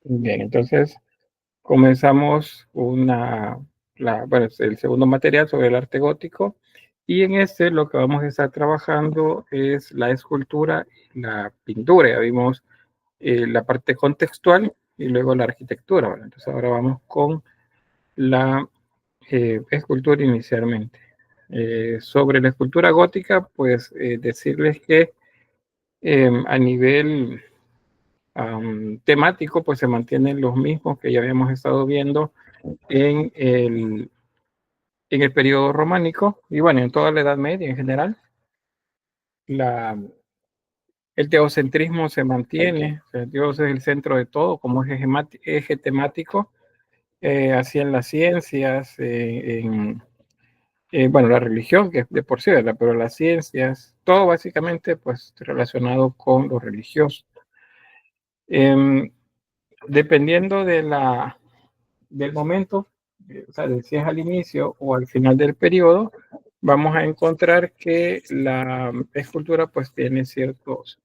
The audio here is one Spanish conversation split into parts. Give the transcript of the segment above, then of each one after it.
Bien, entonces comenzamos bueno, es el segundo material sobre el arte gótico, y en este lo que vamos a estar trabajando es la escultura y la pintura. Ya vimos la parte contextual y luego la arquitectura. Bueno, entonces ahora vamos con la escultura inicialmente. Sobre la escultura gótica, pues decirles que a nivel temático, pues se mantienen los mismos que ya habíamos estado viendo en el periodo románico y bueno, en toda la Edad Media en general. La, el teocentrismo se mantiene, o sea, Dios es el centro de todo como eje temático, así en las ciencias, bueno, la religión, que de por sí, ¿verdad? Pero las ciencias, todo básicamente pues relacionado con lo religioso. Dependiendo del momento, o sea, de si es al inicio o al final del periodo, vamos a encontrar que la escultura pues tiene ciertos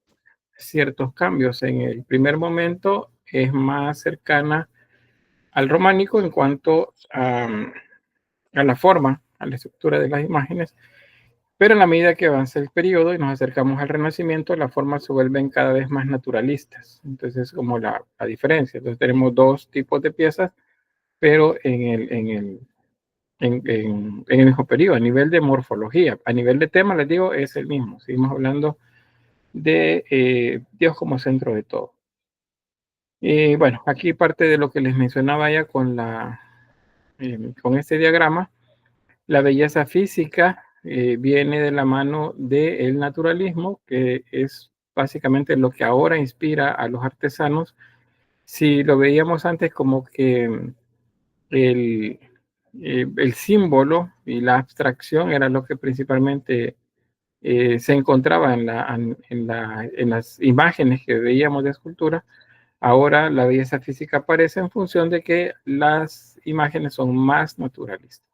cambios. En el primer momento es más cercana al románico en cuanto a la forma, a la estructura de las imágenes, pero en la medida que avanza el periodo y nos acercamos al Renacimiento, las formas se vuelven cada vez más naturalistas. Entonces, como la diferencia. Entonces, tenemos dos tipos de piezas, pero en el mismo periodo, a nivel de morfología. A nivel de tema, les digo, es el mismo. Seguimos hablando de Dios como centro de todo. Y bueno, aquí parte de lo que les mencionaba ya con este diagrama. La belleza física viene de la mano del naturalismo, que es básicamente lo que ahora inspira a los artesanos. Si lo veíamos antes como que el, el símbolo y la abstracción era lo que principalmente se encontraba en las imágenes que veíamos de escultura. Ahora la belleza física aparece en función de que las imágenes son más naturalistas.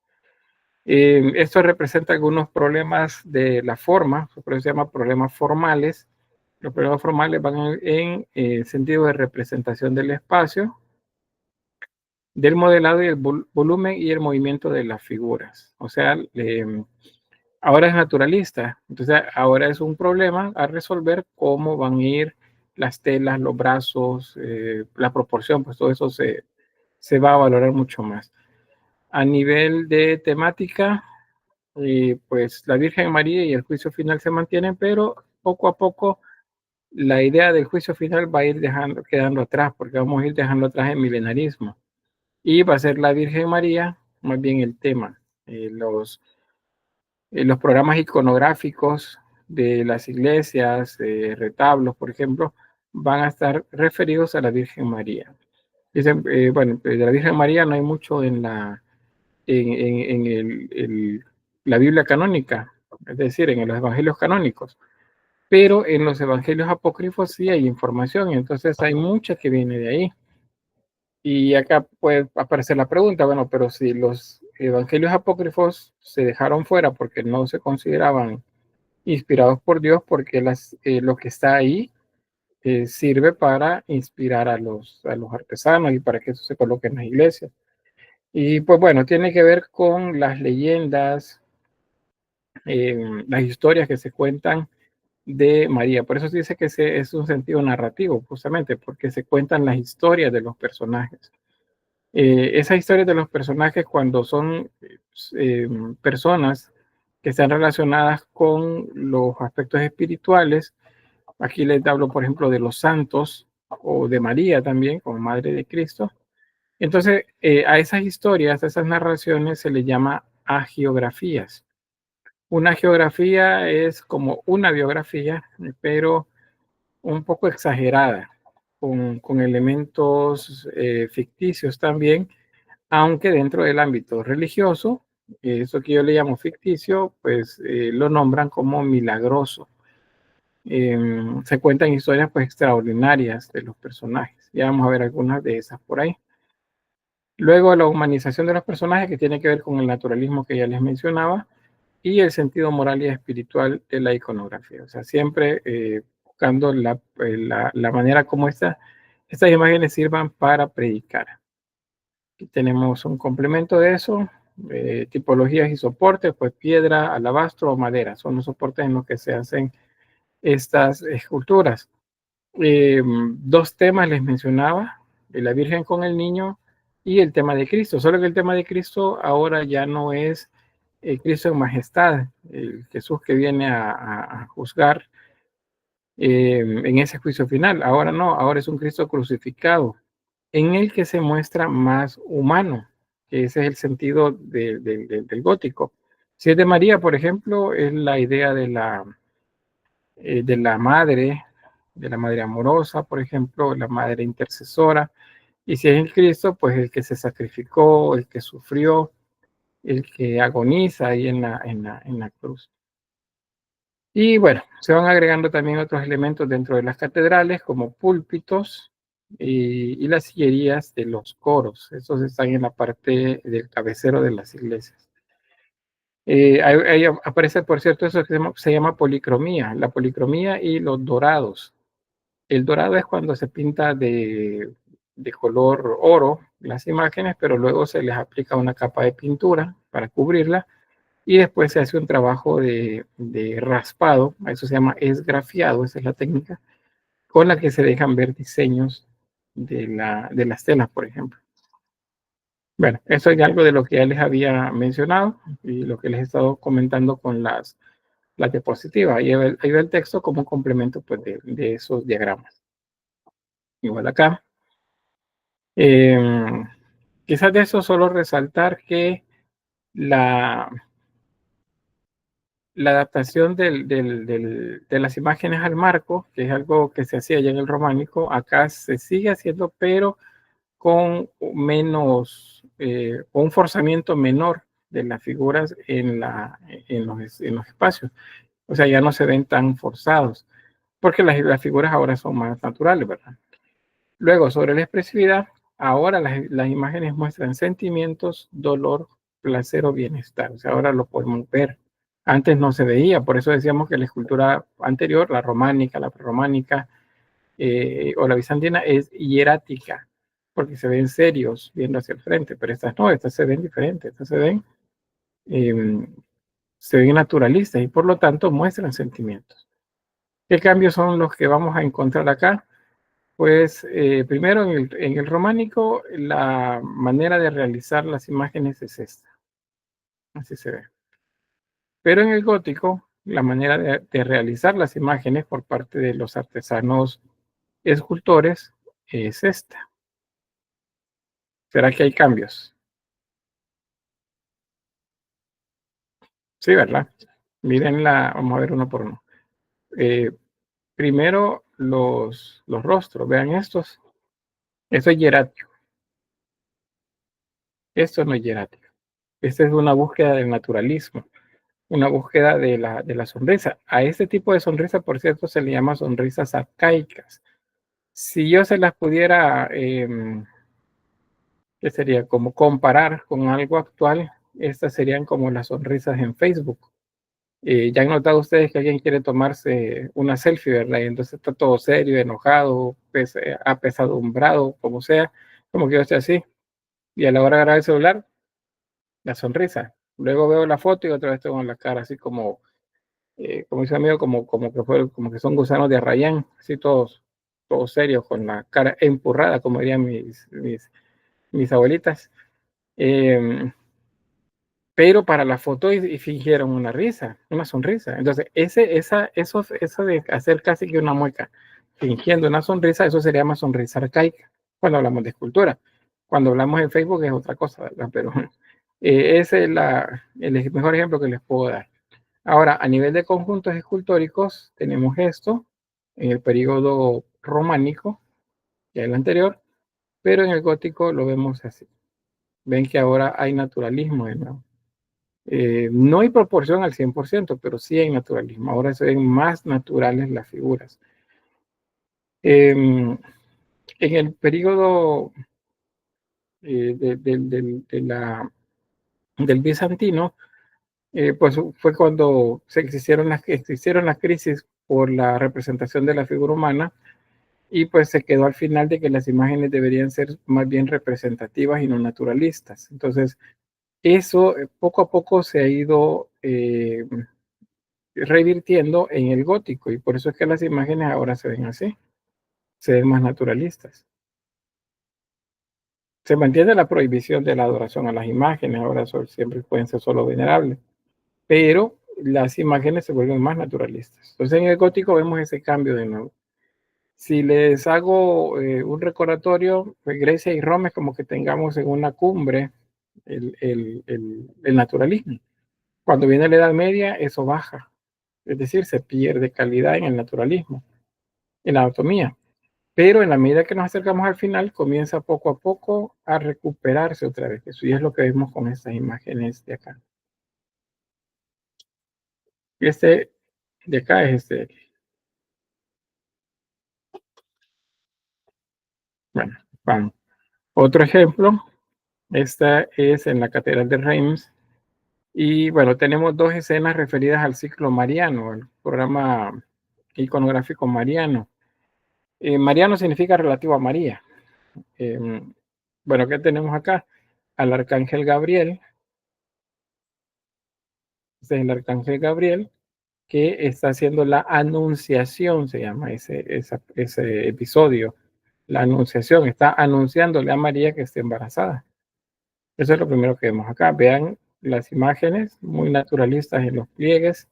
Esto representa algunos problemas de la forma, por eso se llama problemas formales. Los problemas formales van en sentido de representación del espacio, del modelado y el volumen y el movimiento de las figuras. O sea, ahora es naturalista, entonces ahora es un problema a resolver cómo van a ir las telas, los brazos, la proporción, pues todo eso se va a valorar mucho más. A nivel de temática, pues la Virgen María y el juicio final se mantienen, pero poco a poco la idea del juicio final va a ir quedando atrás, porque vamos a ir dejando atrás el milenarismo. Y va a ser la Virgen María, más bien el tema. Los programas iconográficos de las iglesias, retablos, por ejemplo, van a estar referidos a la Virgen María. Dicen, bueno, de la Virgen María no hay mucho en la Biblia canónica, es decir, en los evangelios canónicos, pero en los evangelios apócrifos sí hay información, entonces hay mucha que viene de ahí. Y acá puede aparecer la pregunta, bueno, pero si los evangelios apócrifos se dejaron fuera porque no se consideraban inspirados por Dios, porque lo que está ahí sirve para inspirar a los artesanos y para que eso se coloque en las iglesias. Y pues bueno, tiene que ver con las leyendas, las historias que se cuentan de María. Por eso se dice que es un sentido narrativo, justamente, porque se cuentan las historias de los personajes. Esas historias de los personajes, cuando son personas que están relacionadas con los aspectos espirituales, aquí les hablo, por ejemplo, de los santos o de María también, como Madre de Cristo. Entonces, a esas historias, a esas narraciones se les llama agiografías. Una geografía es como una biografía, pero un poco exagerada, con elementos ficticios también, aunque dentro del ámbito religioso, eso que yo le llamo ficticio, pues lo nombran como milagroso. Se cuentan historias pues extraordinarias de los personajes. Ya vamos a ver algunas de esas por ahí. Luego la humanización de los personajes, que tiene que ver con el naturalismo que ya les mencionaba, y el sentido moral y espiritual de la iconografía. O sea, siempre buscando la manera como estas estas imágenes sirvan para predicar. Aquí tenemos un complemento de eso, tipologías y soportes, pues piedra, alabastro o madera, son los soportes en los que se hacen estas esculturas. Dos temas les mencionaba, la Virgen con el niño y el tema de Cristo, solo que el tema de Cristo ahora ya no es Cristo en majestad, el Jesús que viene a juzgar en ese juicio final. Ahora no, ahora es un Cristo crucificado, en el que se muestra más humano, que ese es el sentido del gótico. Si es de María, por ejemplo, es la idea de la madre amorosa, por ejemplo, la madre intercesora. Y si es el Cristo, pues el que se sacrificó, el que sufrió, el que agoniza ahí en la cruz. Y bueno, se van agregando también otros elementos dentro de las catedrales, como púlpitos y las sillerías de los coros. Esos están en la parte del cabecero de las iglesias. Ahí aparece, por cierto, eso que se llama policromía, la policromía y los dorados. El dorado es cuando se pinta de color oro las imágenes, pero luego se les aplica una capa de pintura para cubrirla y después se hace un trabajo de raspado, eso se llama esgrafiado, esa es la técnica, con la que se dejan ver diseños de las telas, por ejemplo. Bueno, eso es algo de lo que ya les había mencionado y lo que les he estado comentando con las diapositivas. Ahí va el texto como un complemento pues, de esos diagramas. Igual acá. Quizás de eso solo resaltar que la adaptación de las imágenes al marco, que es algo que se hacía ya en el románico, acá se sigue haciendo, pero con menos, con un forzamiento menor de las figuras en los espacios. O sea, ya no se ven tan forzados, porque las figuras ahora son más naturales, ¿verdad? Luego, sobre la expresividad, ahora las imágenes muestran sentimientos, dolor, placer o bienestar. O sea, ahora lo podemos ver. Antes no se veía, por eso decíamos que la escultura anterior, la románica, la prerrománica o la bizantina, es hierática, porque se ven serios viendo hacia el frente, pero estas no, estas se ven diferentes, estas eh, se ven naturalistas y por lo tanto muestran sentimientos. ¿Qué cambios son los que vamos a encontrar acá? Pues primero en el románico la manera de realizar las imágenes es esta, así se ve. Pero en el gótico la manera de realizar las imágenes por parte de los artesanos escultores es esta. ¿Será que hay cambios? Sí, ¿verdad? Mírenla, vamos a ver uno por uno. Primero los rostros, vean estos. Esto es hierático, esto no es hierático. Esta es una búsqueda del naturalismo, una búsqueda de la sonrisa. A este tipo de sonrisa, por cierto, se le llama sonrisas arcaicas. Si yo se las pudiera, ¿qué sería? Como comparar con algo actual, estas serían como las sonrisas en Facebook. Ya han notado ustedes que alguien quiere tomarse una selfie, ¿verdad? Y entonces está todo serio, enojado, apesadumbrado, como sea, como que yo esté así. Y a la hora de agarrar el celular, la sonrisa. Luego veo la foto y otra vez tengo la cara así como dice amigo, como que son gusanos de Arrayán, así todos serios, con la cara empurrada, como dirían mis abuelitas. Eh, pero para la foto y fingieron una risa, una sonrisa. Entonces, eso de hacer casi que una mueca, fingiendo una sonrisa, eso sería más sonrisa arcaica, cuando hablamos de escultura. Cuando hablamos en Facebook es otra cosa, ¿verdad? Pero ese es el mejor ejemplo que les puedo dar. Ahora, a nivel de conjuntos escultóricos, tenemos esto en el periodo románico, ya el anterior, pero en el gótico lo vemos así. Ven que ahora hay naturalismo de nuevo. No hay proporción al 100%, pero sí hay naturalismo. Ahora se ven más naturales las figuras. En el periodo del bizantino, pues fue cuando se hicieron las crisis por la representación de la figura humana y pues se quedó al final de que las imágenes deberían ser más bien representativas y no naturalistas. Entonces, eso poco a poco se ha ido revirtiendo en el gótico y por eso es que las imágenes ahora se ven así, se ven más naturalistas. Se mantiene la prohibición de la adoración a las imágenes, ahora siempre pueden ser solo venerables, pero las imágenes se vuelven más naturalistas. Entonces en el gótico vemos ese cambio de nuevo. Si les hago un recordatorio, pues Grecia y Roma es como que tengamos en una cumbre el naturalismo. Cuando viene la Edad Media, eso baja, es decir, se pierde calidad en el naturalismo, en la anatomía. Pero en la medida que nos acercamos al final, comienza poco a poco a recuperarse otra vez. Eso ya es lo que vemos con estas imágenes de acá. Este de acá es este. Bueno, vamos. Otro ejemplo, esta es en la Catedral de Reims. Y bueno, tenemos dos escenas referidas al ciclo mariano, el programa iconográfico mariano. Mariano significa relativo a María. Bueno, ¿qué tenemos acá? Al arcángel Gabriel. Este es el arcángel Gabriel que está haciendo la anunciación, se llama ese episodio. La anunciación, está anunciándole a María que está embarazada. Eso es lo primero que vemos acá. Vean las imágenes muy naturalistas en los pliegues,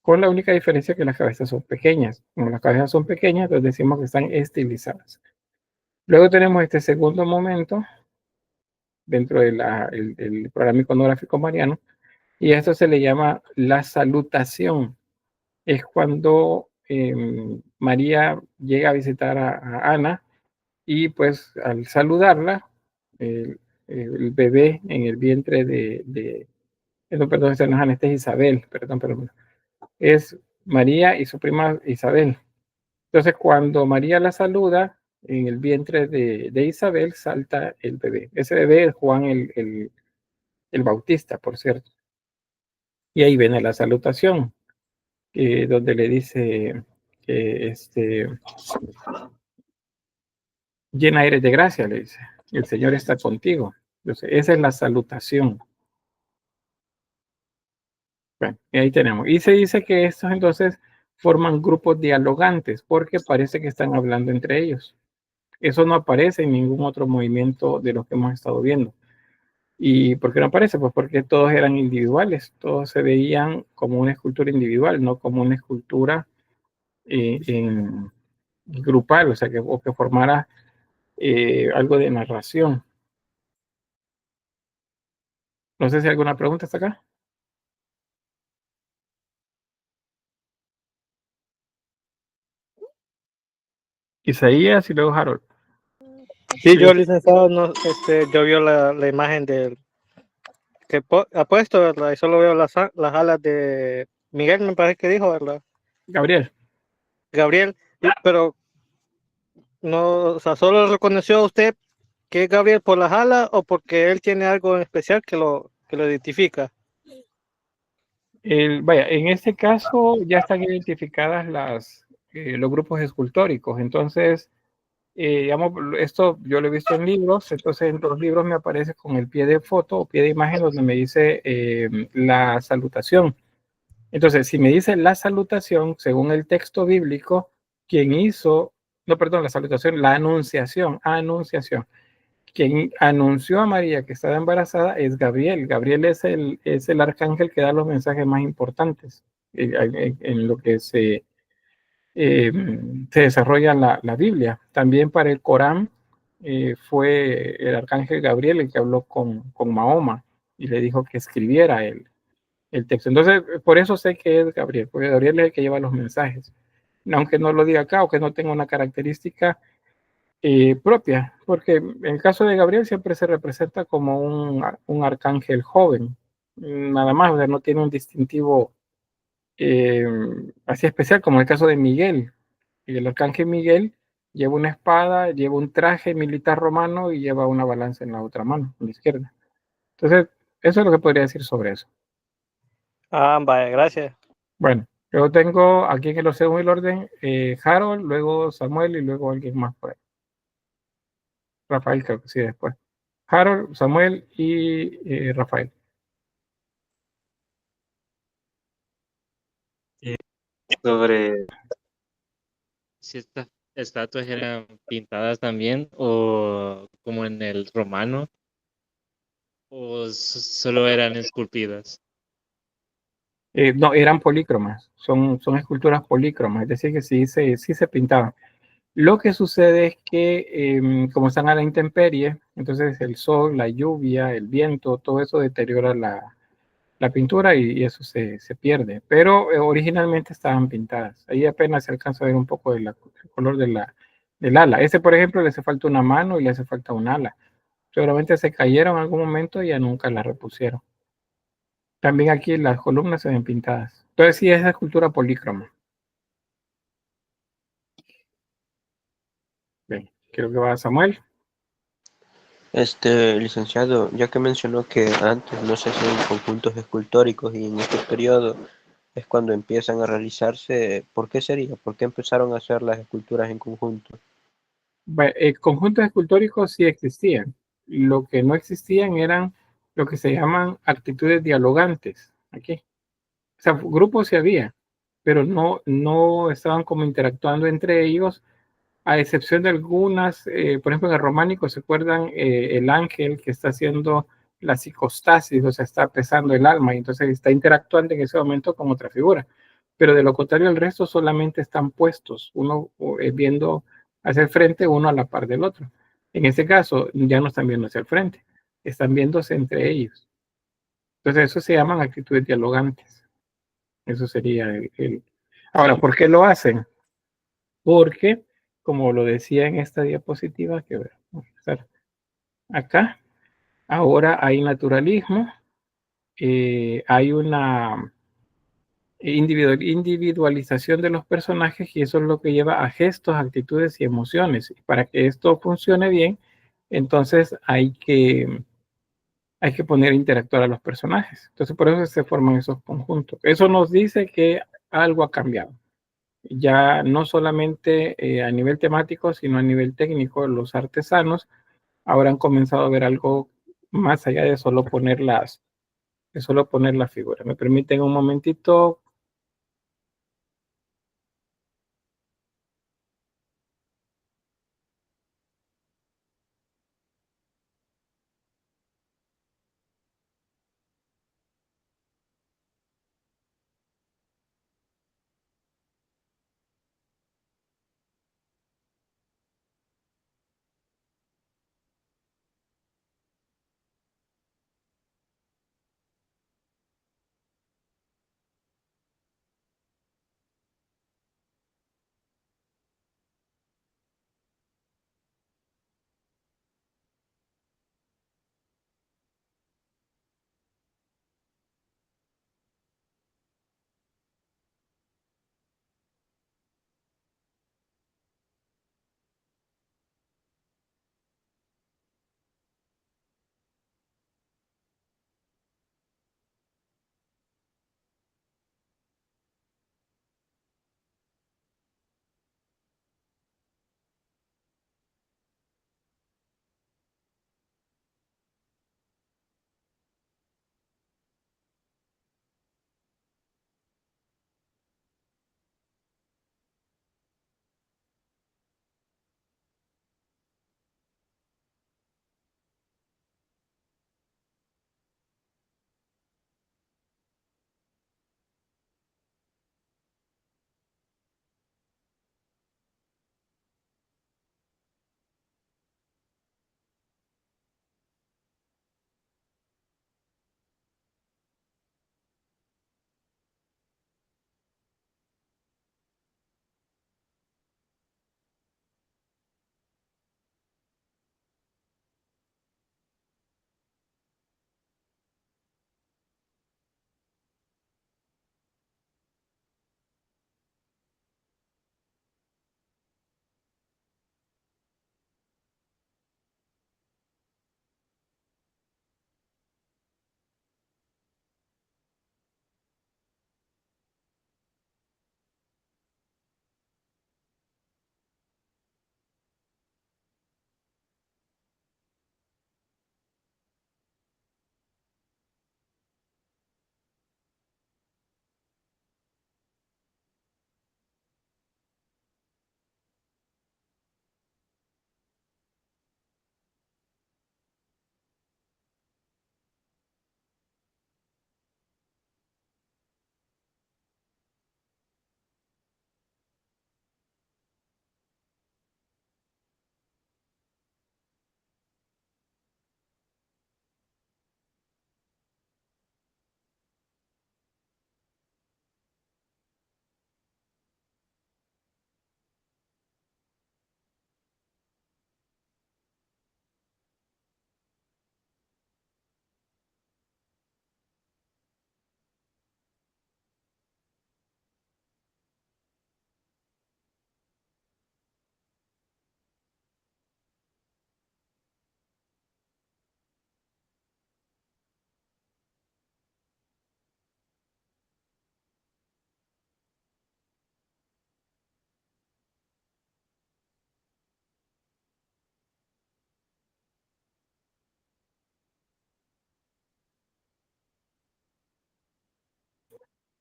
con la única diferencia que las cabezas son pequeñas. Como las cabezas son pequeñas, entonces decimos que están estilizadas. Luego tenemos este segundo momento dentro del programa iconográfico mariano, y esto se le llama la salutación. Es cuando María llega a visitar a Ana y pues al saludarla, el bebé en el vientre no, perdón, esta no es Ana, esta es Isabel, perdón, es María y su prima Isabel. Entonces cuando María la saluda, en el vientre de Isabel salta el bebé. Ese bebé es Juan el Bautista, por cierto. Y ahí viene la salutación, donde le dice que llena eres de gracia, le dice, el Señor está contigo. Entonces, esa es la salutación. Bueno, y ahí tenemos. Y se dice que estos entonces forman grupos dialogantes porque parece que están hablando entre ellos. Eso no aparece en ningún otro movimiento de los que hemos estado viendo. ¿Y por qué no aparece? Pues porque todos eran individuales, todos se veían como una escultura individual, no como una escultura grupal, o sea, que formara algo de narración. No sé si hay alguna pregunta hasta acá. Isaías y luego Harold. Sí, yo, licenciado, no, yo vio la imagen del que ha puesto, ¿verdad? Y solo veo las alas de Miguel, me parece que dijo, ¿verdad? Gabriel. Gabriel, pero no, o sea, solo reconoció a usted que es Gabriel por las alas o porque él tiene algo en especial que lo identifica. Vaya, en este caso ya están identificadas los grupos escultóricos. Entonces, digamos, esto yo lo he visto en libros. Entonces, en los libros me aparece con el pie de foto o pie de imagen donde me dice la salutación. Entonces, si me dice la salutación, según el texto bíblico, quien hizo, no, perdón, la salutación, la anunciación. Quien anunció a María que estaba embarazada es Gabriel. Gabriel es el arcángel que da los mensajes más importantes en lo que se desarrolla la Biblia. También para el Corán fue el arcángel Gabriel el que habló con Mahoma y le dijo que escribiera el texto. Entonces, por eso sé que es Gabriel, porque Gabriel es el que lleva los mensajes. Aunque no lo diga acá o que no tenga una característica propia, porque en el caso de Gabriel siempre se representa como un arcángel joven, nada más, o sea, no tiene un distintivo así especial como el caso de Miguel. Y el arcángel Miguel lleva una espada, lleva un traje militar romano y lleva una balanza en la otra mano, en la izquierda. Entonces, eso es lo que podría decir sobre eso. Ah, vaya, gracias. Bueno. Luego tengo aquí en el según el orden, Harold, luego Samuel y luego alguien más por ahí. Rafael creo que sí después. Harold, Samuel y Rafael. Eh, Sobre si estas estatuas eran pintadas también o como en el romano o solo eran esculpidas. No, eran polícromas, son esculturas polícromas, es decir, que sí se pintaban. Lo que sucede es que como están a la intemperie, entonces el sol, la lluvia, el viento, todo eso deteriora la pintura y eso se pierde. Pero originalmente estaban pintadas. Ahí apenas se alcanza a ver un poco del color del ala. Ese, por ejemplo, le hace falta una mano y le hace falta un ala. Seguramente se cayeron en algún momento y ya nunca la repusieron. También aquí las columnas se ven pintadas. Entonces sí, es escultura polícroma. Bien, creo que va Samuel. Licenciado, ya que mencionó que antes no se hacían conjuntos escultóricos y en este periodo es cuando empiezan a realizarse, ¿por qué sería? ¿Por qué empezaron a hacer las esculturas en conjunto? Conjuntos escultóricos sí existían. Lo que no existían eran lo que se llaman actitudes dialogantes. Aquí. O sea, grupos sí había, pero no estaban como interactuando entre ellos, a excepción de algunas, por ejemplo, en el románico, ¿se acuerdan? El ángel que está haciendo la psicostasis, o sea, está pesando el alma y entonces está interactuando en ese momento con otra figura. Pero de lo contrario, el resto solamente están puestos, uno viendo hacia el frente, uno a la par del otro. En este caso, ya no están viendo hacia el frente, están viéndose entre ellos. Entonces, eso se llaman actitudes dialogantes. Eso sería Ahora, ¿por qué lo hacen? Porque, como lo decía en esta diapositiva, que vamos a estar acá, ahora hay naturalismo, hay una individualización de los personajes y eso es lo que lleva a gestos, actitudes y emociones. Y para que esto funcione bien, entonces hay que poner a interactuar a los personajes. Entonces, por eso se forman esos conjuntos. Eso nos dice que algo ha cambiado. Ya no solamente a nivel temático, sino a nivel técnico, los artesanos ahora han comenzado a ver algo más allá de solo poner las figuras. ¿Me permiten un momentito?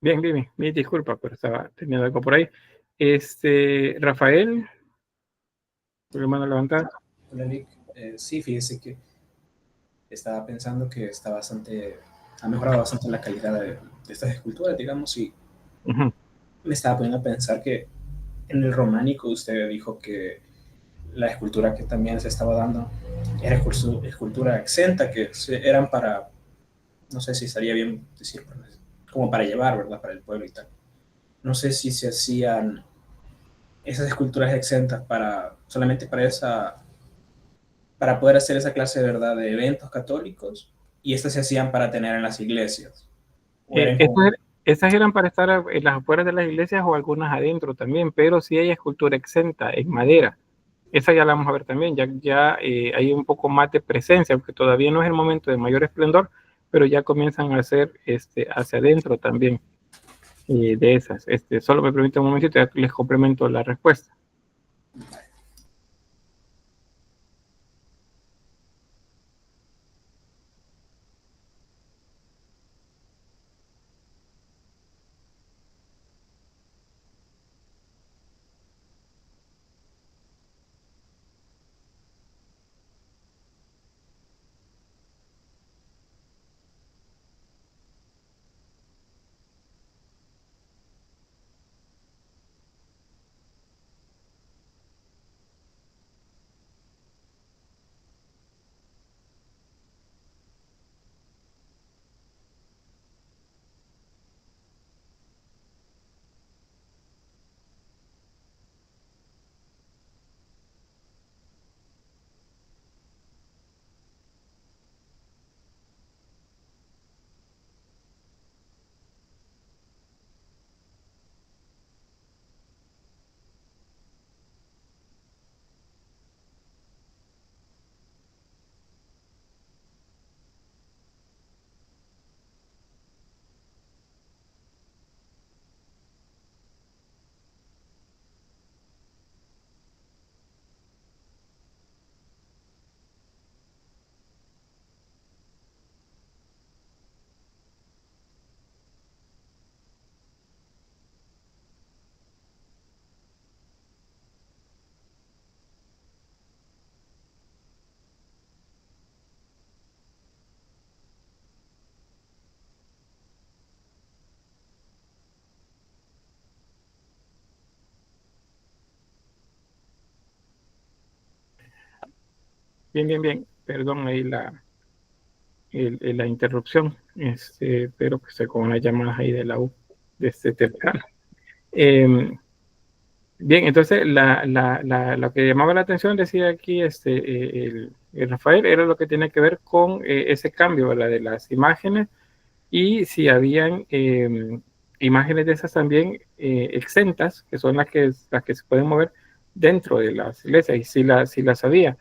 Bien, bien, mi disculpa, pero estaba teniendo algo por ahí. Rafael, tu mano levantada. Hola, Nick. Sí, fíjese que estaba pensando que ha mejorado bastante la calidad de estas esculturas, digamos, y Ujú. me estaba poniendo a pensar que en el románico usted dijo que la escultura que también se estaba dando era escultura exenta, que eran para, no sé si estaría bien decir, como para llevar, ¿verdad? Para el pueblo y tal. No sé si se hacían esas esculturas exentas solamente para poder hacer esa clase, de verdad, de eventos católicos, y estas se hacían para tener en las iglesias. O eran como, Esas eran para estar en las afueras de las iglesias o algunas adentro también, pero sí hay escultura exenta en madera. Esa ya la vamos a ver también, ya hay un poco más de presencia, aunque todavía no es el momento de mayor esplendor, pero ya comienzan a hacer hacia adentro también de esas. Solo me permite un momentito, ya les complemento la respuesta. Bien, bien, bien. Perdón ahí la interrupción, pero que estoy con unas llamadas ahí de la U de este temprano. Bien, entonces lo que llamaba la atención, decía aquí el Rafael, era lo que tiene que ver con ese cambio, ¿verdad? De las imágenes y si habían imágenes de esas también exentas, que son las que se pueden mover dentro de las iglesias, y si las había.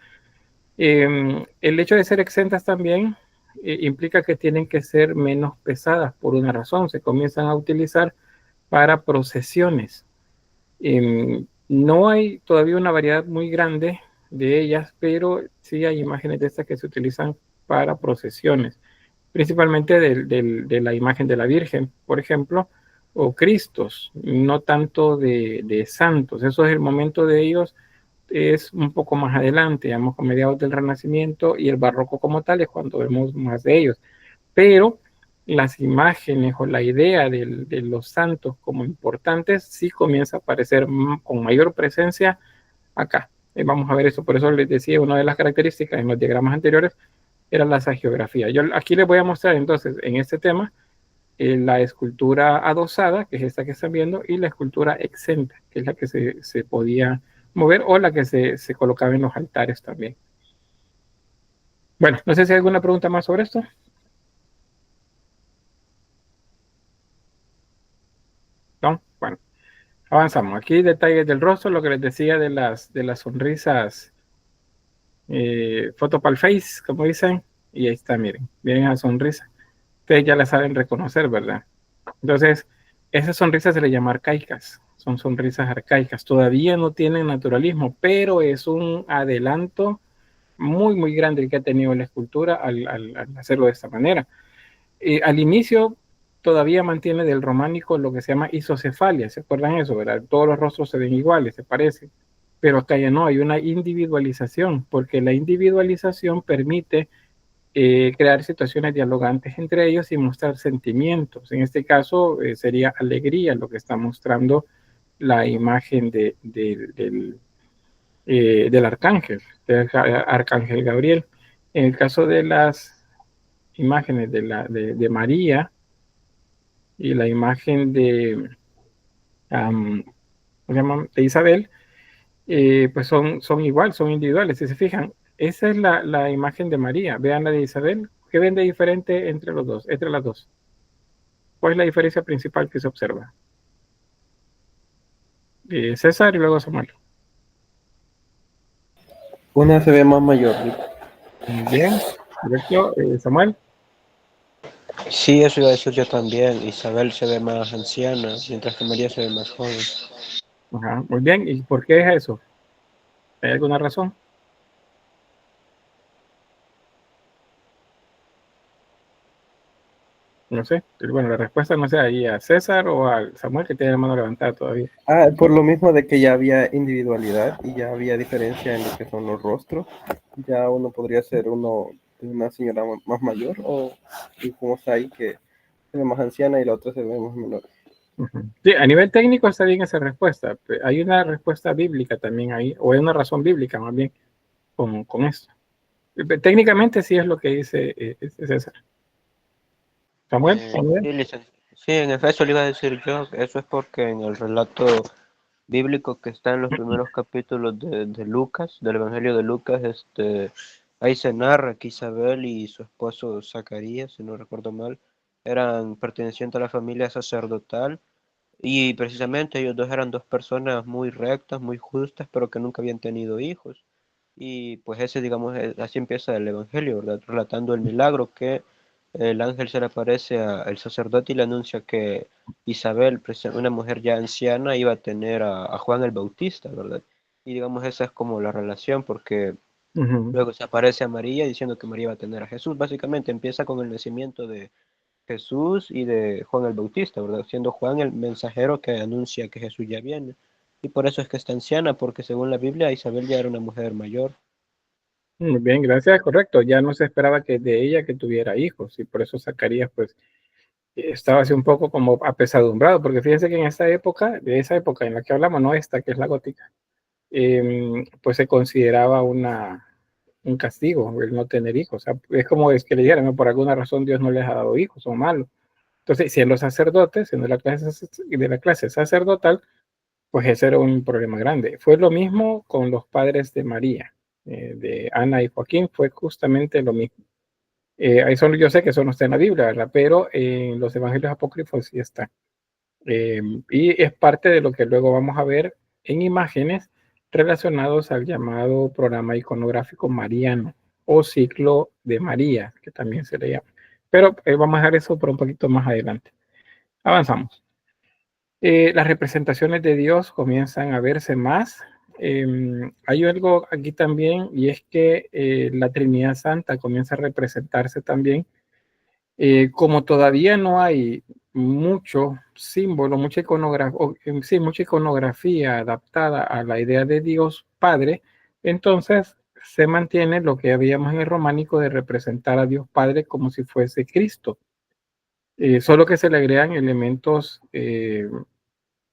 El hecho de ser exentas también implica que tienen que ser menos pesadas por una razón, se comienzan a utilizar para procesiones. No hay todavía una variedad muy grande de ellas, pero sí hay imágenes de estas que se utilizan para procesiones, principalmente de la imagen de la Virgen, por ejemplo, o Cristos, no tanto de santos. Eso es el momento de ellos, es un poco más adelante, digamos, a mediados del Renacimiento y el Barroco como tal es cuando vemos más de ellos. Pero las imágenes o la idea de los santos como importantes sí comienza a aparecer con mayor presencia acá. Vamos a ver eso, por eso les decía, una de las características en los diagramas anteriores era la sagiografía. Yo aquí les voy a mostrar entonces en este tema la escultura adosada, que es esta que están viendo, y la escultura exenta, que es la que se podía mover o la que se colocaba en los altares también. Bueno, no sé si hay alguna pregunta más sobre esto. ¿No? Bueno, avanzamos. Aquí detalles del rostro, lo que les decía de las sonrisas, foto para el face, como dicen, y ahí está, miren la sonrisa. Ustedes ya la saben reconocer, ¿verdad? Entonces, esas sonrisas se le llaman arcaicas, son sonrisas arcaicas. Todavía no tienen naturalismo, pero es un adelanto muy, muy grande el que ha tenido la escultura al hacerlo de esta manera. Al inicio, todavía mantiene del románico lo que se llama isocefalia, ¿se acuerdan eso, verdad? Todos los rostros se ven iguales, se parecen, pero acá ya no, hay una individualización, porque la individualización permite crear situaciones dialogantes entre ellos y mostrar sentimientos. En este caso sería alegría lo que está mostrando la imagen del arcángel, arcángel Gabriel. En el caso de las imágenes de María y la imagen ¿cómo se llama? De Isabel, pues son igual, son individuales. Si se fijan, esa es la imagen de María. Vean la de Isabel. ¿Qué ven de diferente entre los dos, entre las dos? ¿Cuál es la diferencia principal que se observa? César y luego Samuel. Una se ve más mayor. Bien, correcto. Samuel. Sí, eso iba a decir yo también. Isabel se ve más anciana, mientras que María se ve más joven. Ajá, muy bien. ¿Y por qué es eso? ¿Hay alguna razón? No sé. Bueno, la respuesta no sé ahí a César o a Samuel, que tiene la mano levantada todavía. Por lo mismo de que ya había individualidad y ya había diferencia en lo que son los rostros. Ya uno podría ser una señora más mayor o como está ahí que se ve más anciana y la otra se ve más menor. Sí, a nivel técnico está bien esa respuesta. Hay una respuesta bíblica también ahí, o hay una razón bíblica más bien con esto. Técnicamente sí es lo que dice César. Samuel, Sí, en efecto le iba a decir yo, eso es porque en el relato bíblico que está en los primeros capítulos de Lucas, del Evangelio de Lucas, ahí se narra que Isabel y su esposo Zacarías, si no recuerdo mal, eran pertenecientes a la familia sacerdotal y precisamente ellos dos eran dos personas muy rectas, muy justas, pero que nunca habían tenido hijos. Y pues ese, digamos, así empieza el Evangelio, ¿verdad? Relatando el milagro que el ángel se le aparece al sacerdote y le anuncia que Isabel, una mujer ya anciana, iba a tener a Juan el Bautista, ¿verdad? Y digamos, esa es como la relación, porque luego se aparece a María diciendo que María va a tener a Jesús. Básicamente empieza con el nacimiento de Jesús y de Juan el Bautista, ¿verdad? Siendo Juan el mensajero que anuncia que Jesús ya viene. Y por eso es que está anciana, porque según la Biblia, Isabel ya era una mujer mayor. muy bien, gracias, correcto. Ya no se esperaba que de ella que tuviera hijos y por eso Zacarías pues estaba así un poco como apesadumbrado, porque fíjense que en esa época, de esa época en la que hablamos, no esta que es la gótica, pues se consideraba un castigo el no tener hijos. O sea, es como es que le dijeran, ¿no? Por alguna razón Dios no les ha dado hijos, son malos. Entonces, siendo sacerdotes, siendo de la clase sacerdotal, pues ese era un problema grande. Fue lo mismo con los padres de María, de Ana y Joaquín, fue justamente lo mismo. Eso yo sé que eso no está en la Biblia, ¿verdad? Pero en los evangelios apócrifos sí está. Y es parte de lo que luego vamos a ver en imágenes relacionados al llamado programa iconográfico mariano o ciclo de María, que también se le llama. Pero vamos a dejar eso por un poquito más adelante. Avanzamos. Las representaciones de Dios comienzan a verse más. Hay algo aquí también y es que la Trinidad Santa comienza a representarse también. Como todavía no hay mucho símbolo, mucha iconografía adaptada a la idea de Dios Padre, entonces se mantiene lo que habíamos en el románico de representar a Dios Padre como si fuese Cristo. Solo que se le agregan elementos,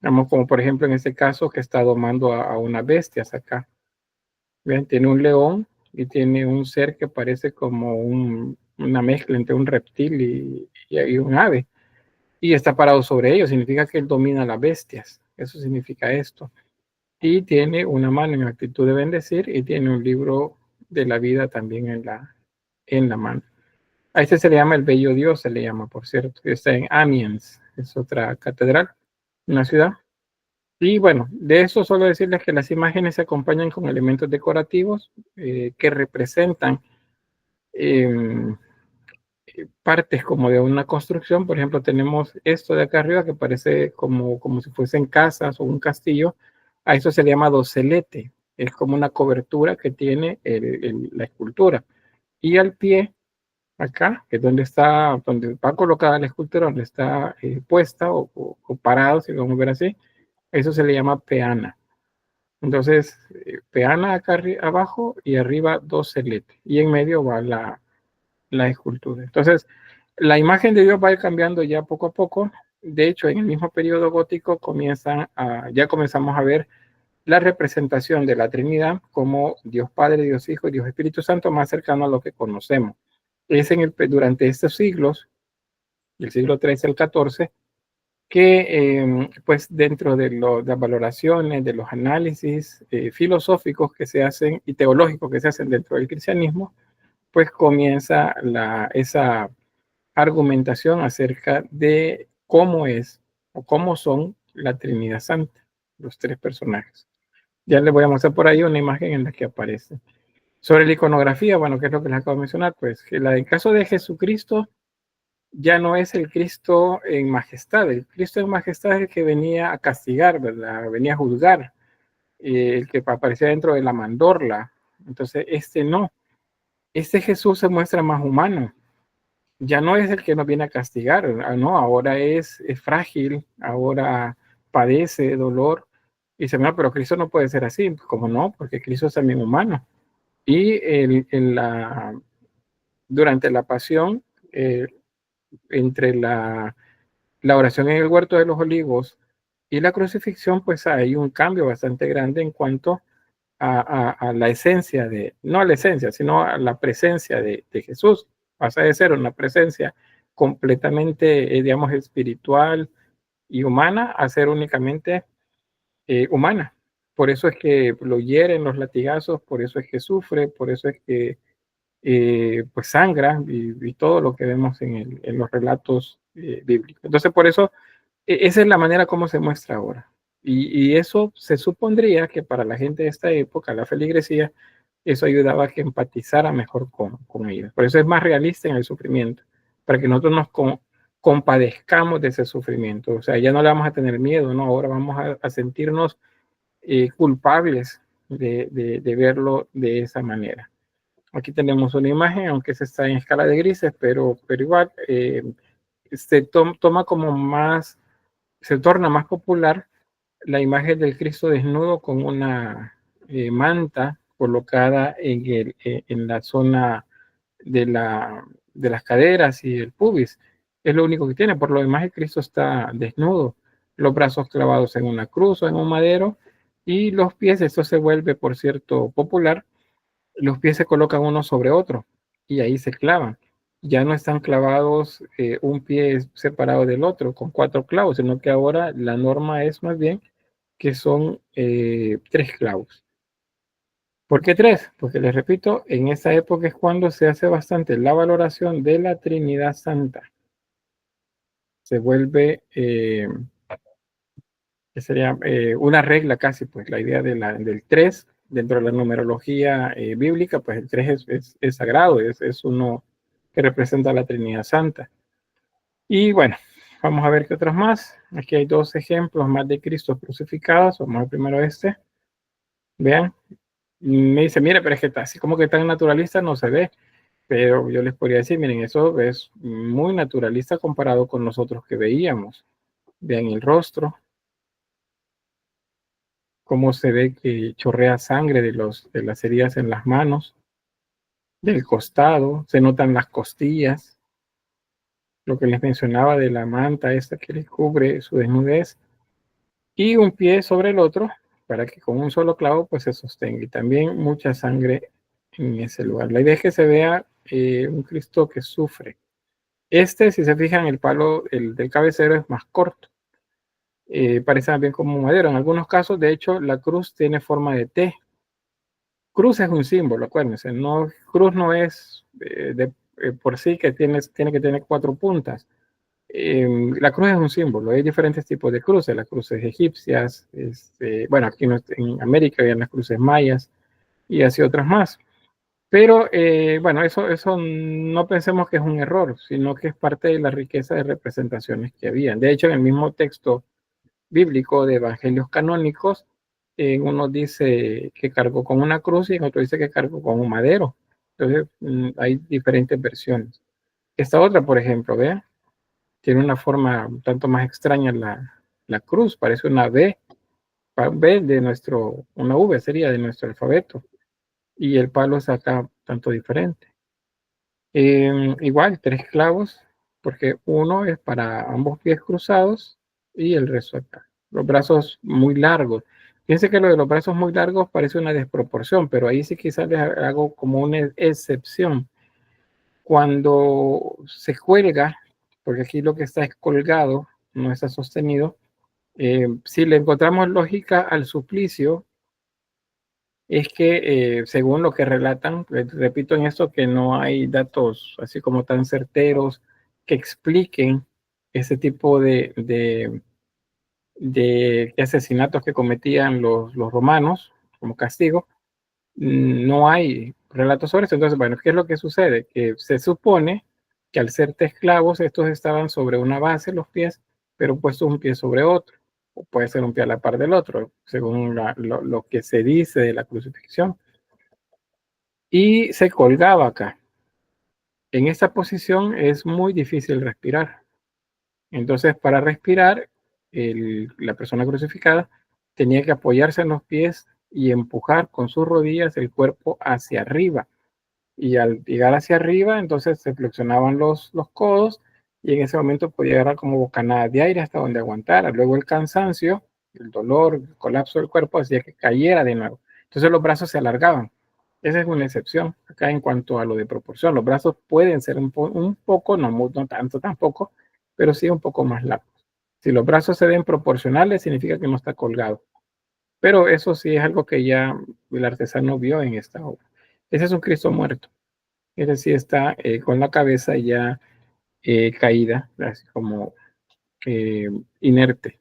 como por ejemplo en este caso que está domando a una bestia acá. ¿Ven? Tiene un león y tiene un ser que parece como una mezcla entre un reptil y un ave. Y está parado sobre ellos, significa que él domina las bestias. Eso significa esto. Y tiene una mano en actitud de bendecir y tiene un libro de la vida también en la mano. A este se le llama el Bello Dios, se le llama, por cierto. Está en Amiens, es otra catedral, una ciudad. Y bueno, de eso solo decirles que las imágenes se acompañan con elementos decorativos que representan partes como de una construcción. Por ejemplo, tenemos esto de acá arriba que parece como si fuesen casas o un castillo. A eso se le llama docelete. Es como una cobertura que tiene la escultura. Y al pie acá, que es donde va colocada la escultura, donde está puesta o parado, si lo vamos a ver así, eso se le llama peana. Entonces, peana acá abajo y arriba dos celetes, y en medio va la escultura. Entonces, la imagen de Dios va a ir cambiando ya poco a poco. De hecho, en el mismo periodo gótico ya comenzamos a ver la representación de la Trinidad como Dios Padre, Dios Hijo y Dios Espíritu Santo más cercano a lo que conocemos. Es durante estos siglos, del siglo XIII al XIV, que pues dentro de las valoraciones, de los análisis filosóficos que se hacen y teológicos que se hacen dentro del cristianismo, pues comienza esa argumentación acerca de cómo es o cómo son la Trinidad Santa, los tres personajes. Ya les voy a mostrar por ahí una imagen en la que aparece. Sobre la iconografía, bueno, ¿qué es lo que les acabo de mencionar? Pues que en caso de Jesucristo ya no es el Cristo en majestad. El Cristo en majestad es el que venía a castigar, ¿verdad? Venía a juzgar, el que aparecía dentro de la mandorla. Entonces, este no. Este Jesús se muestra más humano. Ya no es el que nos viene a castigar, no, ahora es frágil, ahora padece dolor. Y dice, no, pero Cristo no puede ser así. Pues, ¿cómo no? Porque Cristo es también humano. Y durante la pasión, entre la oración en el huerto de los olivos y la crucifixión, pues hay un cambio bastante grande en cuanto a la esencia no a la esencia, sino a la presencia de Jesús. Pasa de ser una presencia completamente, digamos, espiritual y humana a ser únicamente humana. Por eso es que lo hieren los latigazos, por eso es que sufre, por eso es que pues sangra y todo lo que vemos en los relatos bíblicos. Entonces, por eso, esa es la manera como se muestra ahora. Y eso se supondría que para la gente de esta época, la feligresía, eso ayudaba a que empatizara mejor con ellos. Por eso es más realista en el sufrimiento, para que nosotros nos compadezcamos de ese sufrimiento. O sea, ya no le vamos a tener miedo, ¿no? Ahora vamos a sentirnos culpables de verlo de esa manera. Aquí tenemos una imagen, aunque se está en escala de grises, pero igual se toma como más, se torna más popular la imagen del Cristo desnudo con una manta colocada en la zona de las caderas y el pubis. Es lo único que tiene. Por lo demás, el Cristo está desnudo, los brazos clavados en una cruz o en un madero, y los pies, esto se vuelve, por cierto, popular, los pies se colocan uno sobre otro y ahí se clavan. Ya no están clavados un pie separado del otro con 4 clavos, sino que ahora la norma es más bien que son 3 clavos. ¿Por qué 3? Porque les repito, en esa época es cuando se hace bastante la valoración de la Trinidad Santa. Se vuelve, que sería una regla casi, pues la idea del 3 dentro de la numerología bíblica, pues el 3 es sagrado, es uno que representa la Trinidad Santa. Y bueno, vamos a ver qué otros más. Aquí hay 2 ejemplos más de Cristo crucificados. Vamos a ver primero este. Vean, me dice, mire, pero es que así como que tan naturalista no se ve. Pero yo les podría decir, miren, eso es muy naturalista comparado con los otros que veíamos. Vean el rostro, cómo se ve que chorrea sangre de las heridas en las manos, del costado, se notan las costillas, lo que les mencionaba de la manta esta que les cubre su desnudez, y un pie sobre el otro para que con un solo clavo pues se sostenga, y también mucha sangre en ese lugar. La idea es que se vea un Cristo que sufre. Si se fijan, el palo del cabecero es más corto. Parece más bien como un madero. En algunos casos, de hecho, la cruz tiene forma de T. Cruz es un símbolo, acuérdense. No, cruz no es por sí que tiene que tener 4 puntas. La cruz es un símbolo. Hay diferentes tipos de cruces. Las cruces egipcias, bueno, aquí en América había las cruces mayas y así otras más. Pero bueno, eso no pensemos que es un error, sino que es parte de la riqueza de representaciones que había. De hecho, en el mismo texto bíblico de evangelios canónicos, en uno dice que cargó con una cruz y en otro dice que cargó con un madero. Entonces, hay diferentes versiones. Esta otra, por ejemplo, vean, tiene una forma un tanto más extraña la cruz, parece una V, V de nuestro, una V sería de nuestro alfabeto, y el palo es acá tanto diferente. Igual, 3 clavos, porque uno es para ambos pies cruzados y el resto acá. Los brazos muy largos. Fíjense que lo de los brazos muy largos parece una desproporción, pero ahí sí quizás les hago como una excepción. Cuando se cuelga, porque aquí lo que está es colgado, no está sostenido, si le encontramos lógica al suplicio, es que según lo que relatan, repito en esto que no hay datos así como tan certeros que expliquen ese tipo de asesinatos que cometían los romanos como castigo, no hay relatos sobre eso. Entonces, bueno, ¿qué es lo que sucede? Que se supone que al ser esclavos, estos estaban sobre una base, los pies, pero puestos un pie sobre otro, o puede ser un pie a la par del otro, según lo que se dice de la crucifixión. Y se colgaba acá. En esta posición es muy difícil respirar. Entonces, para respirar, la persona crucificada tenía que apoyarse en los pies y empujar con sus rodillas el cuerpo hacia arriba. Y al llegar hacia arriba, entonces se flexionaban los codos y en ese momento podía agarrar como bocanada de aire hasta donde aguantara. Luego el cansancio, el dolor, el colapso del cuerpo hacía que cayera de nuevo. Entonces los brazos se alargaban. Esa es una excepción acá en cuanto a lo de proporción. Los brazos pueden ser un poco, no tanto tampoco, pero sí un poco más largos. Si los brazos se ven proporcionales, significa que no está colgado. Pero eso sí es algo que ya el artesano vio en esta obra. Ese es un Cristo muerto. Ese sí está con la cabeza ya caída, así como inerte.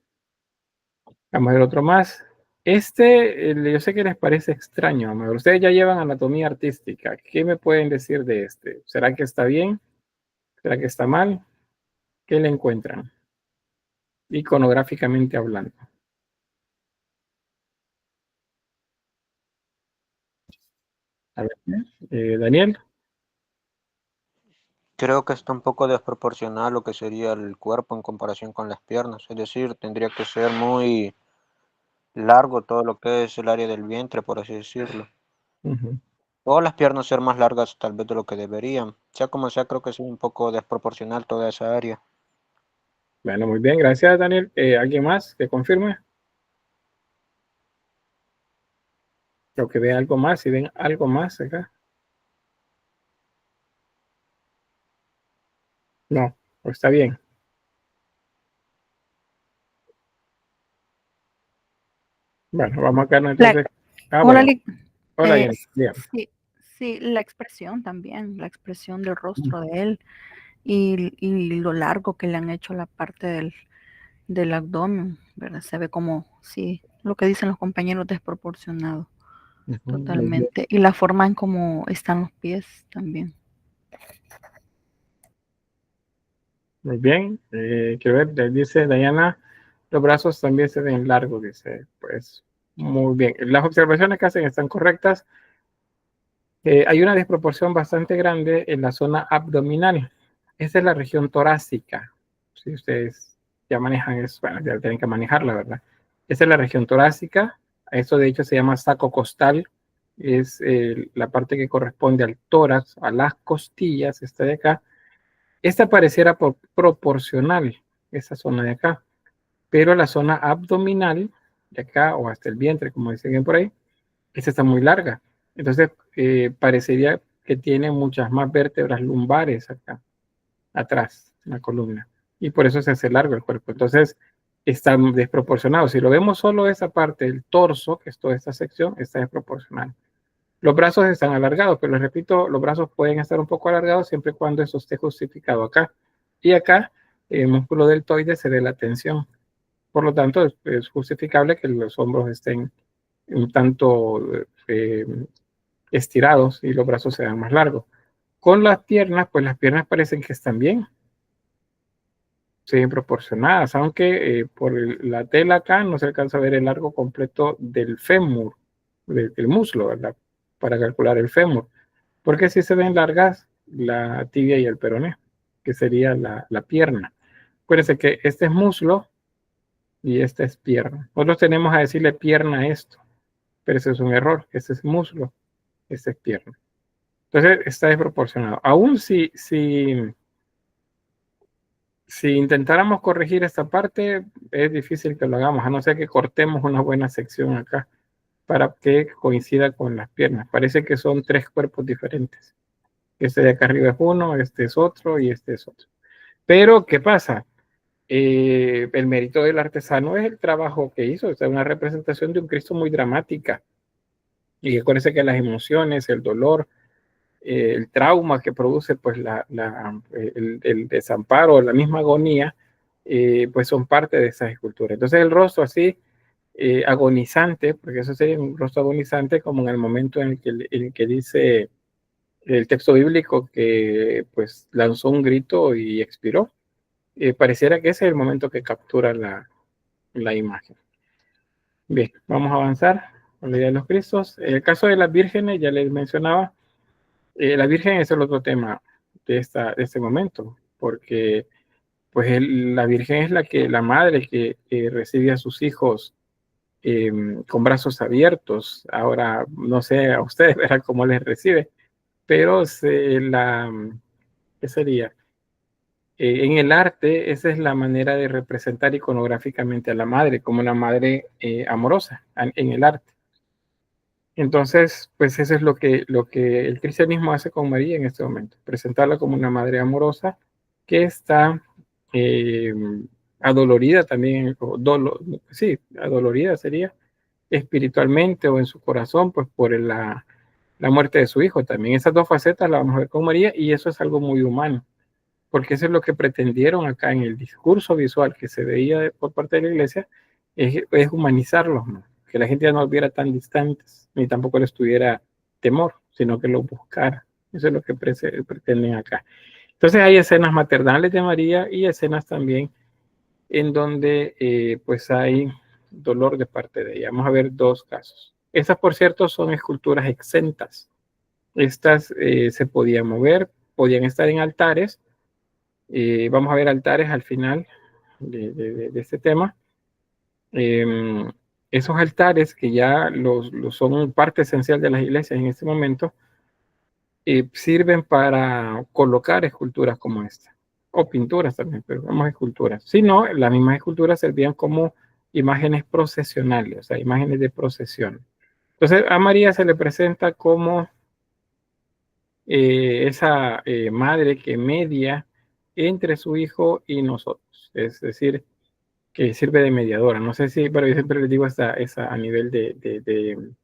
Vamos a ver otro más. Yo sé que les parece extraño, a ver, ustedes ya llevan anatomía artística. ¿Qué me pueden decir de este? ¿Será que está bien? ¿Será que está mal? ¿Qué le encuentran? Iconográficamente hablando. A ver, Daniel. Creo que está un poco desproporcional lo que sería el cuerpo en comparación con las piernas. Es decir, tendría que ser muy largo todo lo que es el área del vientre, por así decirlo. Uh-huh. O las piernas ser más largas tal vez de lo que deberían. Sea como sea, creo que es un poco desproporcional toda esa área. Bueno, muy bien, gracias Daniel. ¿Alguien más que confirme? Creo que ve algo más, si ven algo más acá. No, está bien. Bueno, vamos acá entonces. Hola, Bueno. Hola, Jenny. sí, sí, la expresión también, la expresión del rostro de él y lo largo que le han hecho la parte del abdomen, ¿verdad? Se ve como, sí, lo que dicen los compañeros, desproporcionado, totalmente. Y la forma en cómo están los pies también. Muy bien. Quiero ver, dice Diana, los brazos también se ven largos, dice. Pues muy bien. Las observaciones que hacen están correctas. Hay una desproporción bastante grande en la zona abdominal. Esa es la región torácica. Si ustedes ya manejan eso, bueno, ya tienen que manejarla, ¿verdad? Esa es la región torácica. Esto de hecho se llama saco costal. Es la parte que corresponde al tórax, a las costillas, esta de acá. Esta pareciera proporcional, esa zona de acá, pero la zona abdominal, de acá o hasta el vientre, como dicen por ahí, esta está muy larga. Entonces, parecería que tiene muchas más vértebras lumbares acá, atrás, en la columna. Y por eso se hace largo el cuerpo. Entonces, está desproporcionado. Si lo vemos solo esa parte del torso, que es toda esta sección, está desproporcional. Los brazos están alargados, pero les repito, los brazos pueden estar un poco alargados siempre y cuando eso esté justificado acá. Y acá, el músculo deltoide se dé la tensión. Por lo tanto, es justificable que los hombros estén un tanto estirados y los brazos sean más largos. Con las piernas, pues las piernas parecen que están bien, siguen proporcionadas, aunque por la tela acá no se alcanza a ver el largo completo del fémur, del muslo, ¿verdad? Para calcular el fémur. Porque si se ven largas la tibia y el peroné. que sería la pierna. Acuérdense que este es muslo y esta es pierna. Nosotros tenemos a decirle pierna a esto, pero ese es un error. Este es muslo, este es pierna. Entonces está desproporcionado. Aún si intentáramos corregir esta parte, es difícil que lo hagamos, a no ser que cortemos una buena sección acá para que coincida con las piernas. Parece que son 3 cuerpos diferentes. Este de acá arriba es uno, este es otro y este es otro. Pero, ¿qué pasa? El mérito del artesano es el trabajo que hizo. O sea, una representación de un Cristo muy dramática. Y acuérdense que las emociones, el dolor, el trauma que produce pues el desamparo, la misma agonía, pues son parte de esas esculturas. Entonces el rostro así, agonizante, porque eso sería un rostro agonizante como en el momento en el que dice el texto bíblico que pues lanzó un grito y expiró. Pareciera que ese es el momento que captura la imagen. Bien, vamos a avanzar con la idea de los Cristos. En el caso de las vírgenes, ya les mencionaba, la Virgen es el otro tema de este momento, porque pues la Virgen es la madre que recibe a sus hijos con brazos abiertos. Ahora, no sé a ustedes verán cómo les recibe, pero ¿qué sería? En el arte, esa es la manera de representar iconográficamente a la madre, como una madre amorosa en el arte. Entonces, pues eso es lo que el cristianismo hace con María en este momento, presentarla como una madre amorosa que está adolorida también, sí, adolorida sería espiritualmente o en su corazón, pues por la muerte de su hijo también. Esas dos facetas las vamos a ver con María y eso es algo muy humano, porque eso es lo que pretendieron acá en el discurso visual que se veía por parte de la iglesia, es humanizarlos, ¿no? Que la gente ya no los viera tan distantes, ni tampoco les tuviera temor, sino que los buscara. Eso es lo que pretenden acá. Entonces hay escenas maternales de María y escenas también en donde pues hay dolor de parte de ella. Vamos a ver 2 casos. Estas, por cierto, son esculturas exentas. Estas se podían mover, podían estar en altares. Vamos a ver altares al final de este tema. Esos altares que ya son parte esencial de las iglesias en este momento, sirven para colocar esculturas como esta, o pinturas también, pero vamos a esculturas. Si no, las mismas esculturas servían como imágenes procesionales, o sea, imágenes de procesión. Entonces a María se le presenta como esa madre que media entre su hijo y nosotros, es decir, que sirve de mediadora. No sé si, pero yo siempre les digo esa a nivel de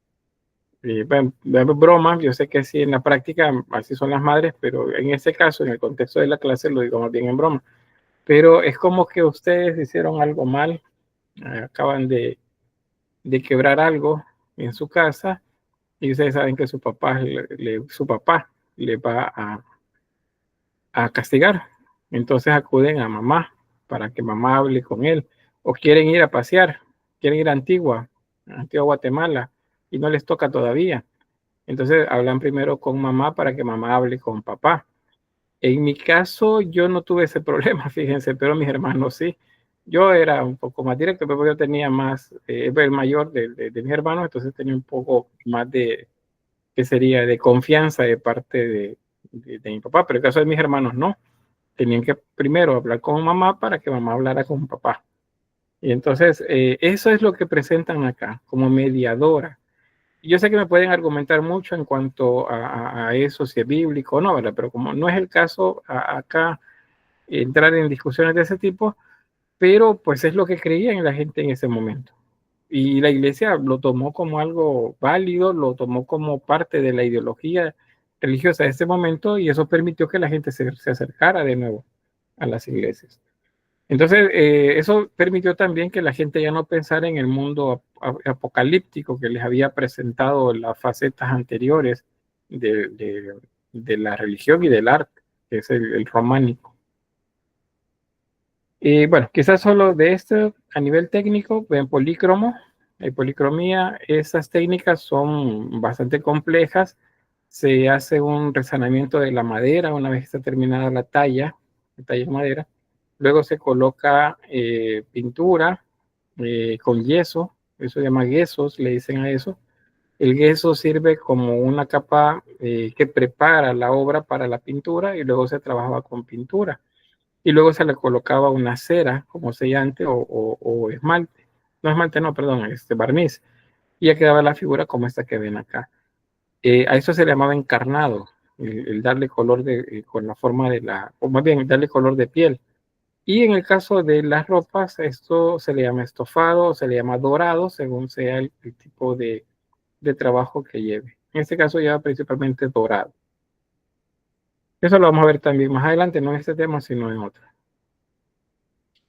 broma. Yo sé que sí en la práctica así son las madres, pero en este caso, en el contexto de la clase, lo digo más bien en broma. Pero es como que ustedes hicieron algo mal, acaban de quebrar algo en su casa y ustedes saben que su papá le va a castigar. Entonces acuden a mamá para que mamá hable con él, o quieren ir a pasear, quieren ir a Antigua Guatemala, y no les toca todavía. Entonces hablan primero con mamá para que mamá hable con papá. En mi caso yo no tuve ese problema, fíjense, pero mis hermanos sí. Yo era un poco más directo, pero yo tenía más, el mayor de mis hermanos, entonces tenía un poco más que sería de confianza de parte de mi papá, pero en el caso de mis hermanos no. Tenían que primero hablar con mamá para que mamá hablara con papá. Y entonces, eso es lo que presentan acá, como mediadora. Yo sé que me pueden argumentar mucho en cuanto a eso, si es bíblico o no, ¿verdad? Pero como no es el caso acá entrar en discusiones de ese tipo, pero pues es lo que creían la gente en ese momento. Y la iglesia lo tomó como algo válido, lo tomó como parte de la ideología religiosa de ese momento y eso permitió que la gente se acercara de nuevo a las iglesias. Entonces, eso permitió también que la gente ya no pensara en el mundo apocalíptico que les había presentado las facetas anteriores de la religión y del arte, que es el románico. Bueno, quizás solo de esto a nivel técnico, en polícromo, policromía, esas técnicas son bastante complejas. Se hace un resanamiento de la madera una vez está terminada la talla, talla en madera. Luego se coloca pintura con yeso, eso se llama yesos, le dicen a eso. El yeso sirve como una capa que prepara la obra para la pintura y luego se trabajaba con pintura. Y luego se le colocaba una cera como sellante o esmalte. No esmalte, no, perdón, barniz. Y ya quedaba la figura como esta que ven acá. A eso se le llamaba encarnado, el darle color con la forma de la, o más bien darle color de piel. Y en el caso de las ropas, esto se le llama estofado, se le llama dorado, según sea el tipo de trabajo que lleve. En este caso lleva principalmente dorado. Eso lo vamos a ver también más adelante, no en este tema, sino en otro.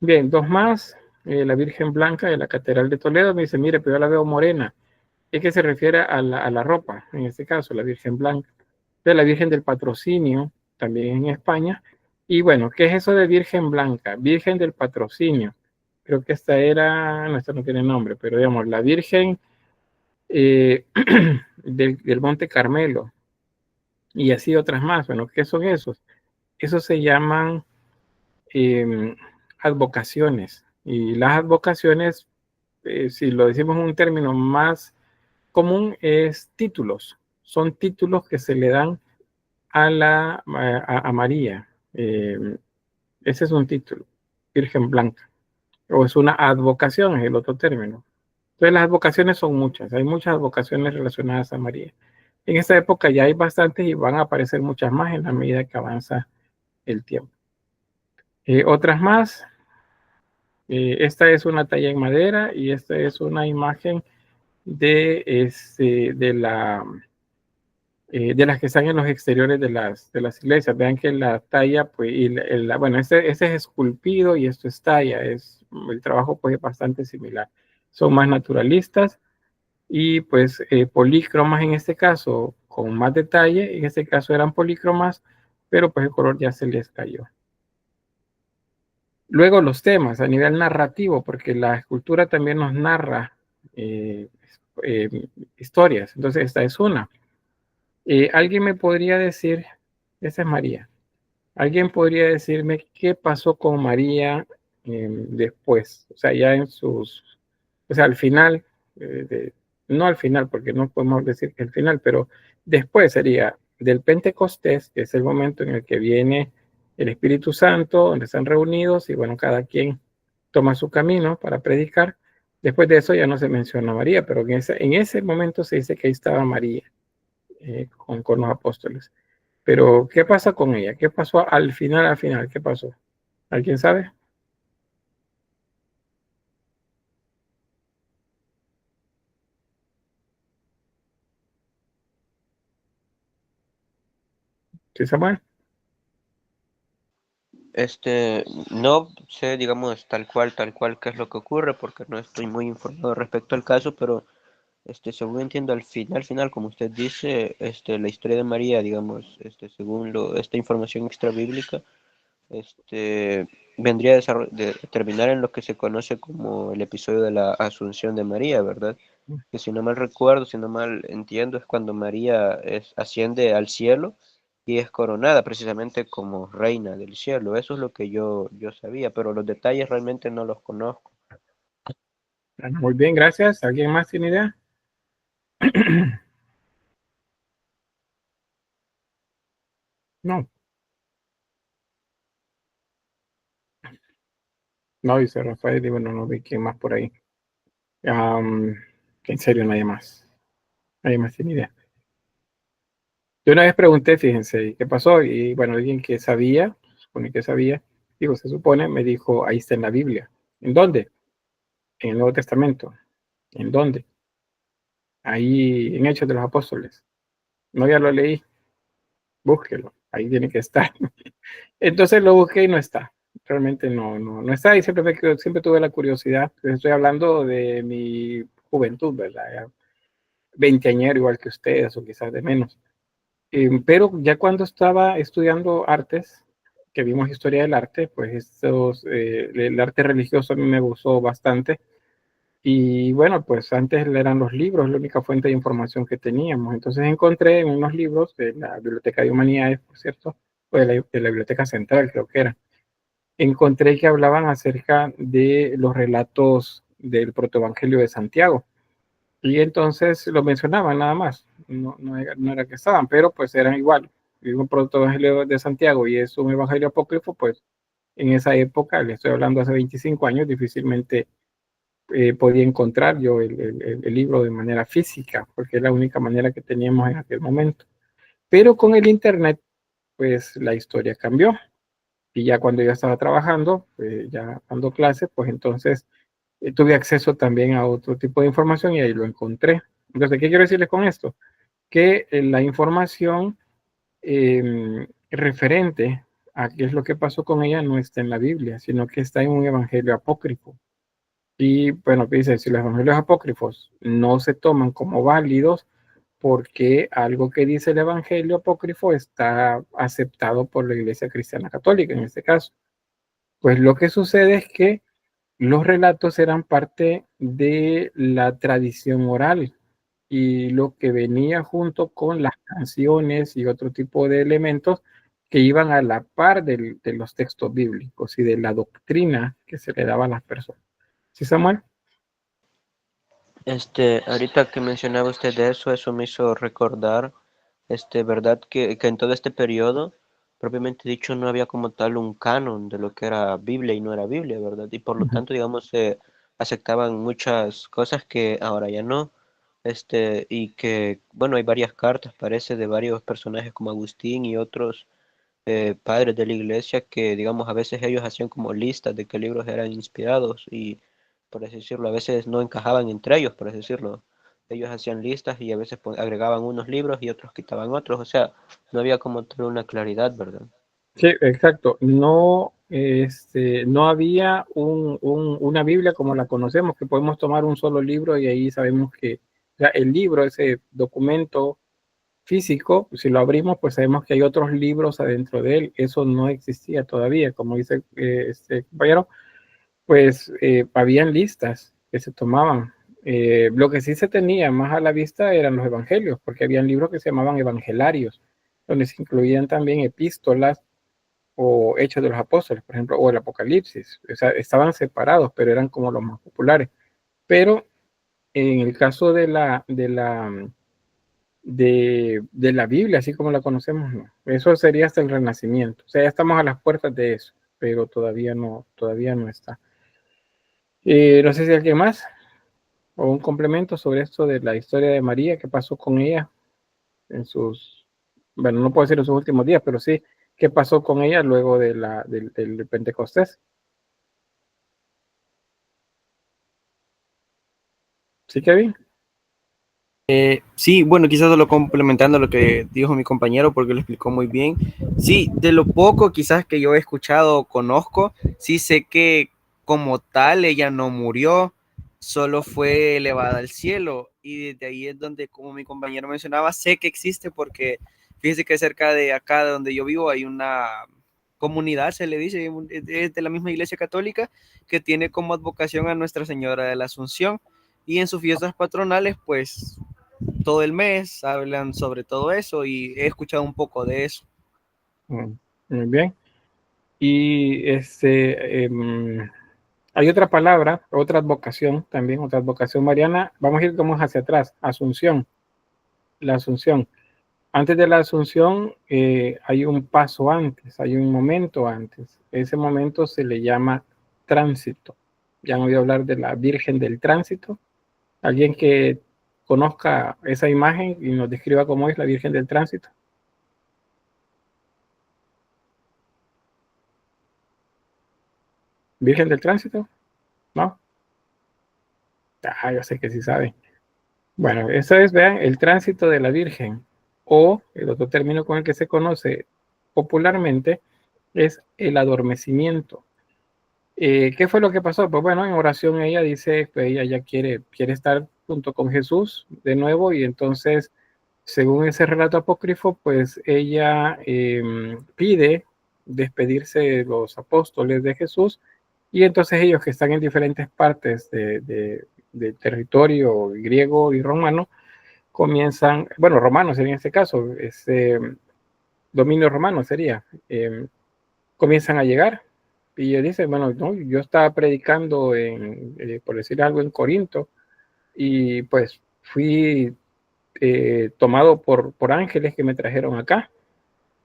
Bien, dos más. La Virgen Blanca de la Catedral de Toledo me dice, mire, pero yo la veo morena. Es que se refiere a la ropa, en este caso, la Virgen Blanca. De la Virgen del Patrocinio, también en España. Y bueno, ¿qué es eso de Virgen Blanca? Virgen del Patrocinio. Creo que esta era, no, esta no tiene nombre, pero digamos, la Virgen del Monte Carmelo. Y así otras más. Bueno, ¿qué son esos? Esos se llaman advocaciones. Y las advocaciones, si lo decimos en un término más común, es títulos. Son títulos que se le dan a María. Ese es un título, Virgen Blanca. O es una advocación, es el otro término. Entonces las advocaciones son muchas. Hay muchas advocaciones relacionadas a María. En esta época ya hay bastantes y van a aparecer muchas más en la medida que avanza el tiempo. Otras más. Esta es una talla en madera y esta es una imagen de las que están en los exteriores de las iglesias. Vean que la talla, pues, bueno, este es esculpido y esto es talla. El trabajo, pues, es bastante similar. Son más naturalistas y, pues, polícromas en este caso, con más detalle. En este caso eran polícromas, pero, pues, el color ya se les cayó. Luego los temas a nivel narrativo, porque la escultura también nos narra historias. Entonces, esta es una. ¿Alguien me podría decir, esa es María, alguien podría decirme qué pasó con María después? O sea, ya o sea, al final, no al final, porque no podemos decir que al final, pero después sería del Pentecostés, que es el momento en el que viene el Espíritu Santo, donde están reunidos y bueno, cada quien toma su camino para predicar. Después de eso ya no se menciona a María, pero en ese momento se dice que ahí estaba María con los apóstoles. Pero, ¿qué pasa con ella? ¿Qué pasó al final? ¿Qué pasó? ¿Alguien sabe? ¿Sí, Samuel? No sé, digamos, tal cual, qué es lo que ocurre, porque no estoy muy informado respecto al caso, pero según entiendo, al final, como usted dice, la historia de María, digamos, según esta información extrabíblica, vendría de terminar en lo que se conoce como el episodio de la Asunción de María, ¿verdad? Que si no mal recuerdo, si no mal entiendo, es cuando María asciende al cielo y es coronada precisamente como reina del cielo. Eso es lo que yo sabía, pero los detalles realmente no los conozco. Muy bien, gracias. ¿Alguien más tiene idea? No. No, dice Rafael, y bueno, no vi quién más por ahí. En serio, nadie más. Nadie más tiene idea. Yo una vez pregunté, fíjense, ¿qué pasó? Y bueno, alguien que sabía, supone que sabía, digo, se supone, me dijo, ahí está en la Biblia. ¿En dónde? En el Nuevo Testamento. ¿En dónde? Ahí en Hechos de los Apóstoles. No, ya lo leí. Búsquelo. Ahí tiene que estar. Entonces lo busqué y no está. Realmente no está. Y siempre tuve la curiosidad. Estoy hablando de mi juventud, ¿verdad? Ya veinteañero igual que ustedes o quizás de menos. Pero ya cuando estaba estudiando artes, que vimos historia del arte, pues el arte religioso a mí me gustó bastante. Y bueno, pues antes eran los libros, la única fuente de información que teníamos. Entonces encontré en unos libros de la Biblioteca de Humanidades, por cierto, o de la Biblioteca Central, creo que era, encontré que hablaban acerca de los relatos del protoevangelio de Santiago. Y entonces lo mencionaban nada más, no era que estaban, pero pues eran igual. Y un protoevangelio de Santiago y es un evangelio apócrifo, pues en esa época, le estoy hablando hace 25 años, difícilmente podía encontrar yo el libro de manera física, porque es la única manera que teníamos en aquel momento. Pero con el internet, pues la historia cambió. Y ya cuando yo estaba trabajando, ya dando clases, pues entonces tuve acceso también a otro tipo de información y ahí lo encontré. Entonces, ¿qué quiero decirles con esto? Que la información referente a qué es lo que pasó con ella no está en la Biblia, sino que está en un evangelio apócrifo. Y bueno, dice, si los evangelios apócrifos no se toman como válidos, porque algo que dice el evangelio apócrifo está aceptado por la Iglesia Cristiana Católica en este caso. Pues lo que sucede es que los relatos eran parte de la tradición oral y lo que venía junto con las canciones y otro tipo de elementos que iban a la par de los textos bíblicos y de la doctrina que se le daba a las personas. ¿Sí, Samuel? Ahorita que mencionaba usted de eso me hizo recordar, verdad que en todo este periodo, propiamente dicho, no había como tal un canon de lo que era Biblia y no era Biblia, ¿verdad? Y por lo tanto, digamos, se aceptaban muchas cosas que ahora ya no. Y que, bueno, hay varias cartas, parece, de varios personajes como Agustín y otros padres de la iglesia que, digamos, a veces ellos hacían como listas de qué libros eran inspirados y, por así decirlo, a veces no encajaban entre ellos, por así decirlo. Ellos hacían listas y a veces agregaban unos libros y otros quitaban otros, o sea, no había como tal una claridad, ¿verdad? Sí, exacto. No, no había una Biblia como la conocemos, que podemos tomar un solo libro y ahí sabemos que, o sea, el libro, ese documento físico, si lo abrimos, pues sabemos que hay otros libros adentro de él. Eso no existía todavía, como dice este compañero, pues habían listas que se tomaban. Lo que sí se tenía más a la vista eran los evangelios, porque habían libros que se llamaban evangelarios, donde se incluían también epístolas o Hechos de los Apóstoles, por ejemplo, o el Apocalipsis. O sea, estaban separados, pero eran como los más populares. Pero en el caso de la Biblia, así como la conocemos, no. Eso sería hasta el Renacimiento. O sea, ya estamos a las puertas de eso, pero todavía no está. No sé si alguien más o un complemento sobre esto de la historia de María, qué pasó con ella en sus, bueno, no puedo decir en sus últimos días, pero sí, qué pasó con ella luego del Pentecostés. ¿Sí, Kevin? Sí, bueno, quizás solo complementando lo que dijo mi compañero porque lo explicó muy bien. Sí, de lo poco quizás que yo he escuchado o conozco, sí sé que como tal ella no murió, solo fue elevada al cielo y desde ahí es donde, como mi compañero mencionaba, sé que existe porque fíjese que cerca de acá de donde yo vivo hay una comunidad, se le dice, es de la misma iglesia católica que tiene como advocación a Nuestra Señora de la Asunción y en sus fiestas patronales pues todo el mes hablan sobre todo eso y he escuchado un poco de eso. Muy bien. Y hay otra palabra, otra advocación también, otra advocación mariana. Vamos a ir como hacia atrás, Asunción, la Asunción. Antes de la Asunción hay un paso antes, hay un momento antes. Ese momento se le llama tránsito. Ya han oído hablar de la Virgen del Tránsito. Alguien que conozca esa imagen y nos describa cómo es la Virgen del Tránsito. ¿Virgen del Tránsito? ¿No? Yo sé que sí saben. Bueno, eso es, vean, el tránsito de la Virgen, o el otro término con el que se conoce popularmente es el adormecimiento. ¿Qué fue lo que pasó? Pues bueno, en oración ella dice que ella ya quiere estar junto con Jesús de nuevo y entonces, según ese relato apócrifo, pues ella pide despedirse de los apóstoles de Jesús y entonces ellos que están en diferentes partes del territorio griego y romano, comienzan, bueno, romano sería en este caso, dominio romano sería, comienzan a llegar Y él dice, bueno, no, yo estaba predicando por decir algo, en Corinto, y pues fui tomado por ángeles que me trajeron acá.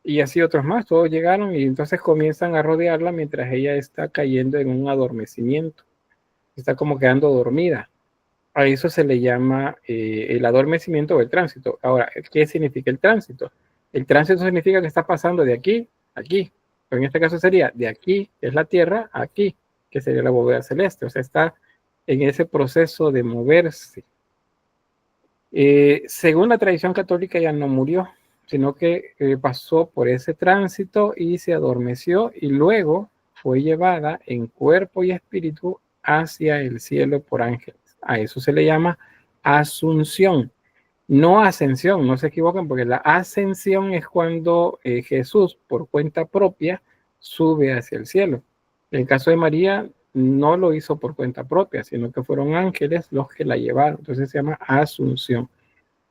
Y así otros más, todos llegaron y entonces comienzan a rodearla mientras ella está cayendo en un adormecimiento. Está como quedando dormida. A eso se le llama el adormecimiento o el tránsito. Ahora, ¿qué significa el tránsito? El tránsito significa que está pasando de aquí a aquí. Pero en este caso sería de aquí, que es la Tierra, a aquí, que sería la bóveda celeste. O sea, está en ese proceso de moverse. Según la tradición católica, ya no murió, sino que pasó por ese tránsito y se adormeció y luego fue llevada en cuerpo y espíritu hacia el cielo por ángeles. A eso se le llama asunción, no ascensión, no se equivocan, porque la ascensión es cuando Jesús por cuenta propia sube hacia el cielo. En el caso de María no lo hizo por cuenta propia, sino que fueron ángeles los que la llevaron. Entonces se llama asunción.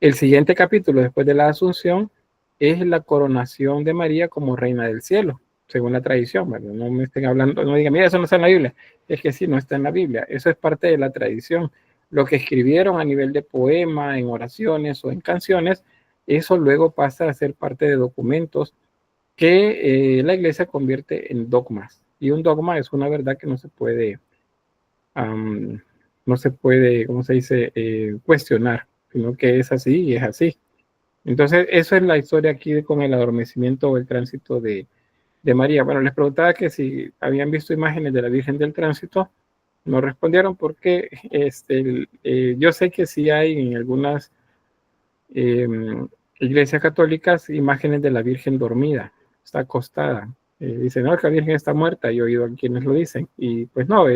El siguiente capítulo después de la asunción es la coronación de María como reina del cielo, según la tradición, ¿verdad? No me estén hablando, no digan, mira, eso no está en la Biblia. Es que sí, no está en la Biblia. Eso es parte de la tradición. Lo que escribieron a nivel de poema, en oraciones o en canciones, eso luego pasa a ser parte de documentos que la iglesia convierte en dogmas. Y un dogma es una verdad que no se puede, ¿cómo se dice?, cuestionar, sino que es así y es así. Entonces, eso es la historia aquí con el adormecimiento o el tránsito de María. Bueno, les preguntaba que si habían visto imágenes de la Virgen del Tránsito. No respondieron porque yo sé que sí hay en algunas iglesias católicas imágenes de la Virgen dormida, está acostada. Dicen, no, que la Virgen está muerta, y he oído a quienes lo dicen. Y pues no,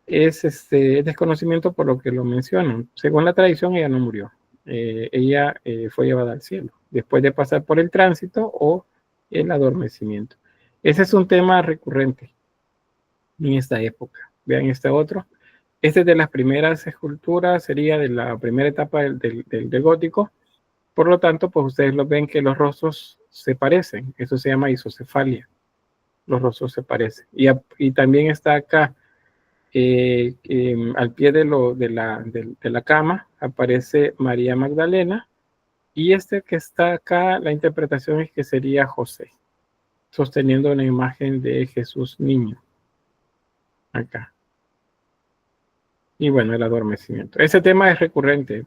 es desconocimiento por lo que lo mencionan. Según la tradición, ella no murió. Ella fue llevada al cielo después de pasar por el tránsito o el adormecimiento. Ese es un tema recurrente en esta época. Vean este otro. Este es de las primeras esculturas, sería de la primera etapa del gótico. Por lo tanto, pues ustedes lo ven que los rostros se parecen. Eso se llama isocefalia. Los rostros se parecen. Y también está acá, al pie de la cama, aparece María Magdalena. Y este que está acá, la interpretación es que sería José, sosteniendo una imagen de Jesús niño. Acá. Y bueno, el adormecimiento. Ese tema es recurrente.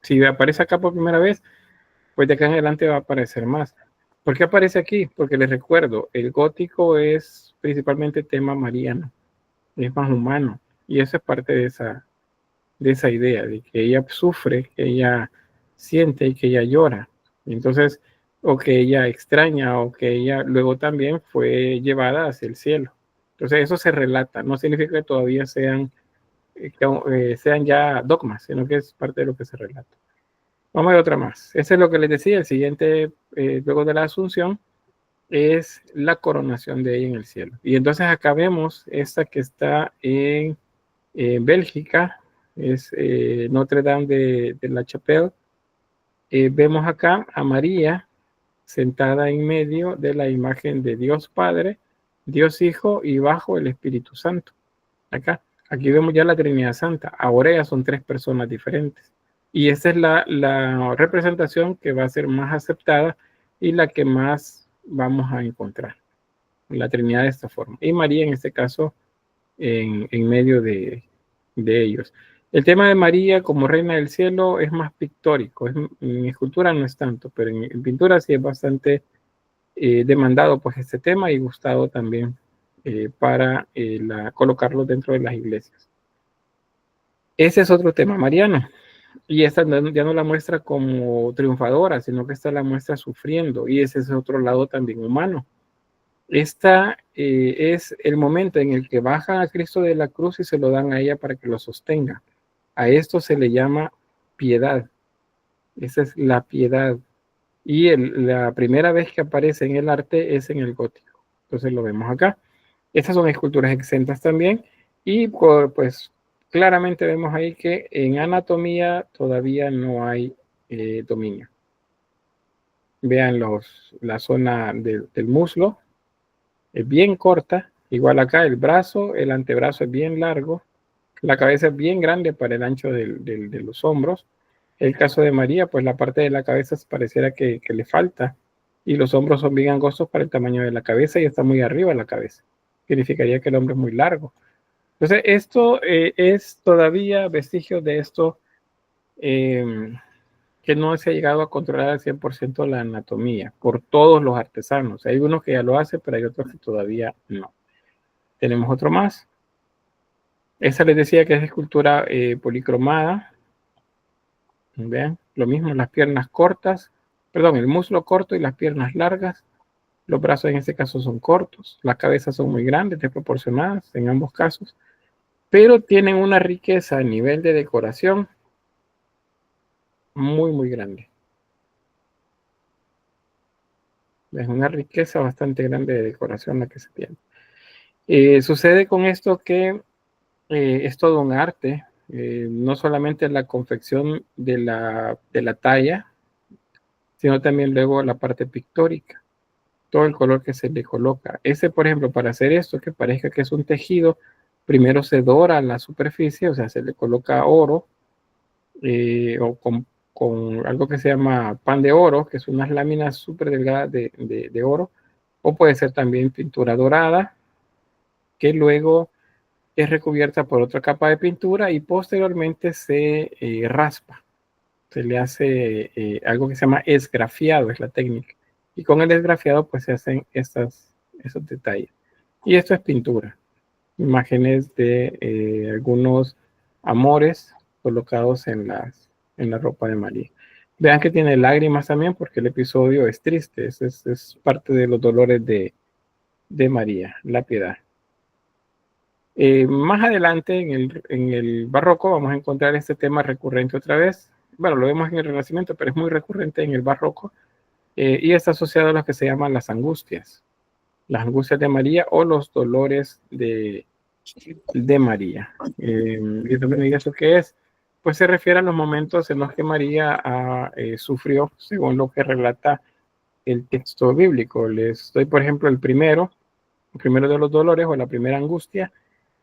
Si aparece acá por primera vez, pues de acá en adelante va a aparecer más. ¿Por qué aparece aquí? Porque les recuerdo, el gótico es principalmente tema mariano, es más humano. Y eso es parte de esa idea, de que ella sufre, que ella siente y que ella llora. Entonces, o que ella extraña, o que ella luego también fue llevada hacia el cielo. Entonces, eso se relata. No significa que todavía sean ya dogmas, sino que es parte de lo que se relata. Vamos a ver otra más. Ese es lo que les decía. El siguiente, luego de la asunción, es la coronación de ella en el cielo. Y entonces acá vemos esta que está en Bélgica, es Notre Dame de la Chapelle. Vemos acá a María sentada en medio de la imagen de Dios Padre, Dios Hijo y bajo el Espíritu Santo. Acá. Aquí vemos ya la Trinidad Santa. Ahora ya son 3 personas diferentes. Y esta es la representación que va a ser más aceptada y la que más vamos a encontrar. La Trinidad de esta forma. Y María en este caso en medio de ellos. El tema de María como reina del cielo es más pictórico. En escultura no es tanto, pero en pintura sí es bastante demandado pues este tema y gustado también para colocarlo dentro de las iglesias. Ese es otro tema mariano. Y esta ya no la muestra como triunfadora, sino que esta la muestra sufriendo. Y ese es otro lado también humano. Esta es el momento en el que bajan a Cristo de la cruz y se lo dan a ella para que lo sostenga. A esto se le llama piedad. Esa es la piedad. Y la primera vez que aparece en el arte es en el gótico. Entonces lo vemos acá. Estas son esculturas exentas también. Y pues claramente vemos ahí que en anatomía todavía no hay dominio. Vean la zona del muslo. es bien corta. Igual acá el brazo, el antebrazo es bien largo, la cabeza es bien grande para el ancho de los hombros. El caso de María, pues la parte de la cabeza pareciera que le falta y los hombros son bien angostos para el tamaño de la cabeza y está muy arriba la cabeza. Significaría que el hombre es muy largo. Entonces, esto es todavía vestigio de esto que no se ha llegado a controlar al 100% la anatomía por todos los artesanos. Hay unos que ya lo hacen, pero hay otros que todavía no. Tenemos otro más. Esa les decía que es escultura policromada. Vean, lo mismo, las piernas cortas, perdón, el muslo corto y las piernas largas. Los brazos en este caso son cortos, las cabezas son muy grandes, desproporcionadas en ambos casos, pero tienen una riqueza a nivel de decoración muy, muy grande. Es una riqueza bastante grande de decoración la que se tiene. Sucede con esto que es todo un arte, no solamente la confección de la talla, sino también luego la parte pictórica, todo el color que se le coloca. Por ejemplo, para hacer esto, que parezca que es un tejido, primero se dora la superficie, o sea, se le coloca oro, o con algo que se llama pan de oro, que son unas láminas súper delgadas de oro, o puede ser también pintura dorada, que luego es recubierta por otra capa de pintura y posteriormente se raspa. Se le hace algo que se llama esgrafiado, es la técnica. Y con el esgrafiado pues se hacen esos detalles. Y esto es pintura. Imágenes de algunos amores colocados en la ropa de María. Vean que tiene lágrimas también porque el episodio es triste. Es parte de los dolores de María, la piedad. Más adelante en el barroco vamos a encontrar este tema recurrente otra vez. Bueno, lo vemos en el Renacimiento, pero es muy recurrente en el barroco y está asociado a lo que se llaman las angustias de María o los dolores de María. ¿Y eso qué es? Pues se refiere a los momentos en los que María sufrió, según lo que relata el texto bíblico. Les doy, por ejemplo, el primero de los dolores o la primera angustia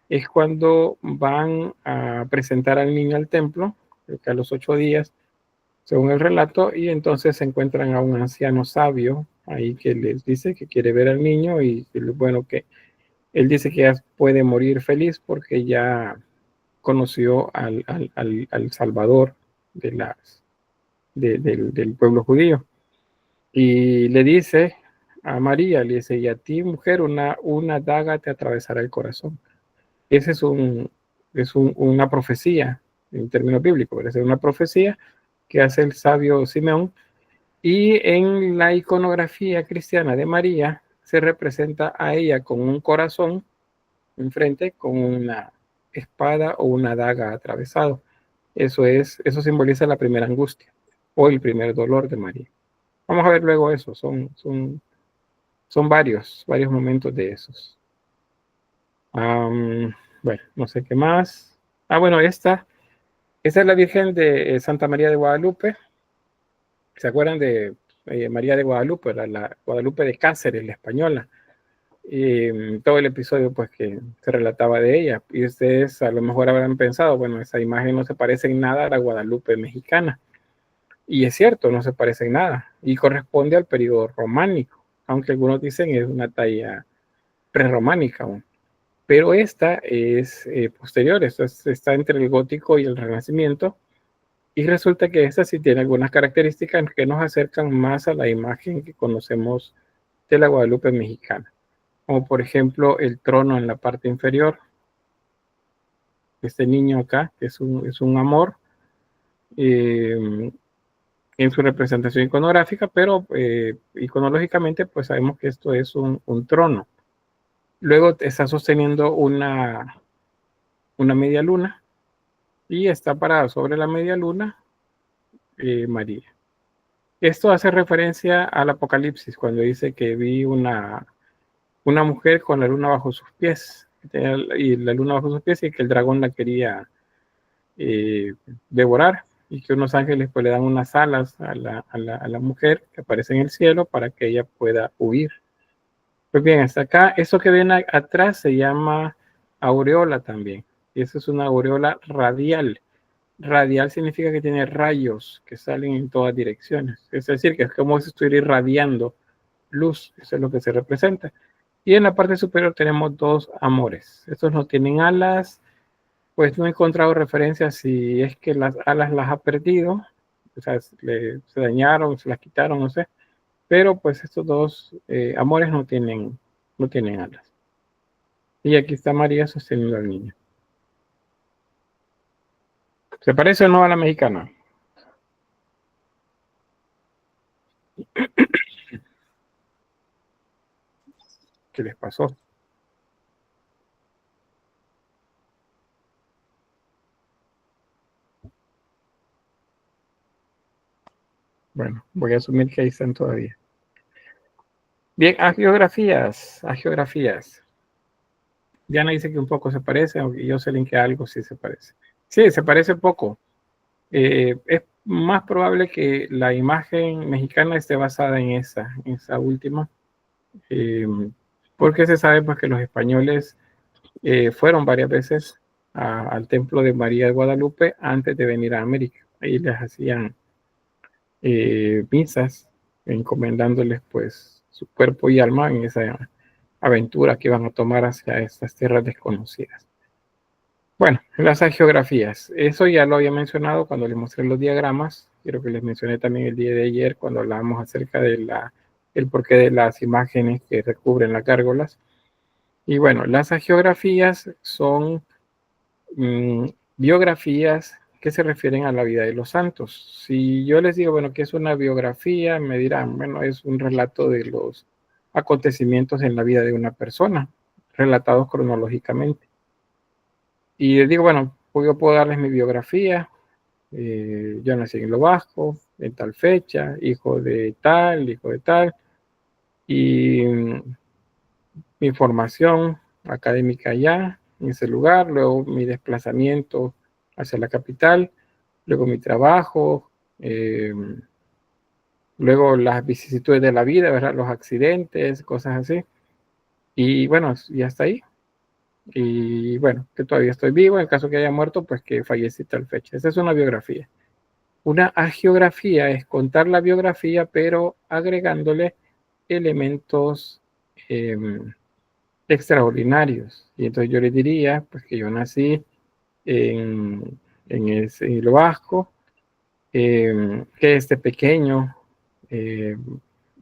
es cuando van a presentar al niño al templo, creo que a los 8 días, según el relato, y entonces se encuentran a un anciano sabio ahí que les dice que quiere ver al niño y bueno, que él dice que ya puede morir feliz porque ya conoció al Salvador del pueblo judío. Y le dice a María, le dice, y a ti, mujer, una daga te atravesará el corazón. Esa es una profecía en términos bíblicos, es una profecía que hace el sabio Simeón, y en la iconografía cristiana de María se representa a ella con un corazón enfrente, con una espada o una daga atravesado. Eso simboliza la primera angustia o el primer dolor de María. Vamos a ver luego eso, son varios momentos de esos. Bueno, no sé qué más. Bueno, esta es la Virgen de Santa María de Guadalupe. ¿Se acuerdan de María de Guadalupe, la Guadalupe de Cáceres, la española? Y todo el episodio pues que se relataba de ella. Y ustedes a lo mejor habrán pensado, bueno, esa imagen no se parece en nada a la Guadalupe mexicana. Y es cierto, no se parece en nada. Y corresponde al periodo románico, aunque algunos dicen es una talla prerrománica aún. Pero esta es posterior, está entre el gótico y el renacimiento, y resulta que esta sí tiene algunas características que nos acercan más a la imagen que conocemos de la Guadalupe mexicana, como por ejemplo el trono en la parte inferior, este niño acá, que es un amor, en su representación iconográfica, pero iconológicamente pues sabemos que esto es un trono. Luego está sosteniendo una media luna y está parada sobre la media luna María. Esto hace referencia al Apocalipsis, cuando dice que vi una mujer con la luna bajo sus pies, y la luna bajo sus pies, y que el dragón la quería devorar, y que unos ángeles pues le dan unas alas a la mujer que aparece en el cielo para que ella pueda huir. Pues bien, hasta acá, eso que ven atrás se llama aureola también. Y eso es una aureola radial. Radial significa que tiene rayos que salen en todas direcciones. Es decir, que es como si estuviera irradiando luz. Eso es lo que se representa. Y en la parte superior tenemos dos amores. Estos no tienen alas. Pues no he encontrado referencias si es que las alas las ha perdido. O sea, se dañaron, se las quitaron, no sé. Pero pues estos dos amores no tienen alas. Y aquí está María sosteniendo al niño. ¿Se parece o no a la mexicana? ¿Qué les pasó? Bueno, voy a asumir que ahí están todavía. Bien, hagiografías. Diana dice que un poco se parece, aunque yo sé que algo sí se parece. Sí, se parece poco. Es más probable que la imagen mexicana esté basada en esa última, porque se sabe pues, que los españoles fueron varias veces al templo de María de Guadalupe antes de venir a América. Ahí les hacían misas, encomendándoles pues su cuerpo y alma en esa aventura que iban a tomar hacia estas tierras desconocidas. Bueno, las geografías, eso ya lo había mencionado cuando les mostré los diagramas. Quiero que les mencioné también el día de ayer cuando hablábamos acerca de el porqué de las imágenes que recubren las gárgolas. Y bueno, las geografías son biografías que se refieren a la vida de los santos. Si yo les digo, bueno, ¿qué es una biografía? Me dirán, bueno, es un relato de los acontecimientos en la vida de una persona, relatados cronológicamente. Y les digo, bueno, pues yo puedo darles mi biografía. Yo nací en Lo Vasco, en tal fecha, hijo de tal, y mi formación académica allá, en ese lugar, luego mi desplazamiento hacia la capital, luego mi trabajo, luego las vicisitudes de la vida, ¿verdad? Los accidentes, cosas así. Y bueno, y hasta ahí. Y bueno, que todavía estoy vivo, en el caso que haya muerto, pues que fallecí tal fecha. Esa es una biografía. Una hagiografía es contar la biografía, pero agregándole elementos extraordinarios. Y entonces yo les diría, pues que yo nací en Lo Vasco, que este pequeño,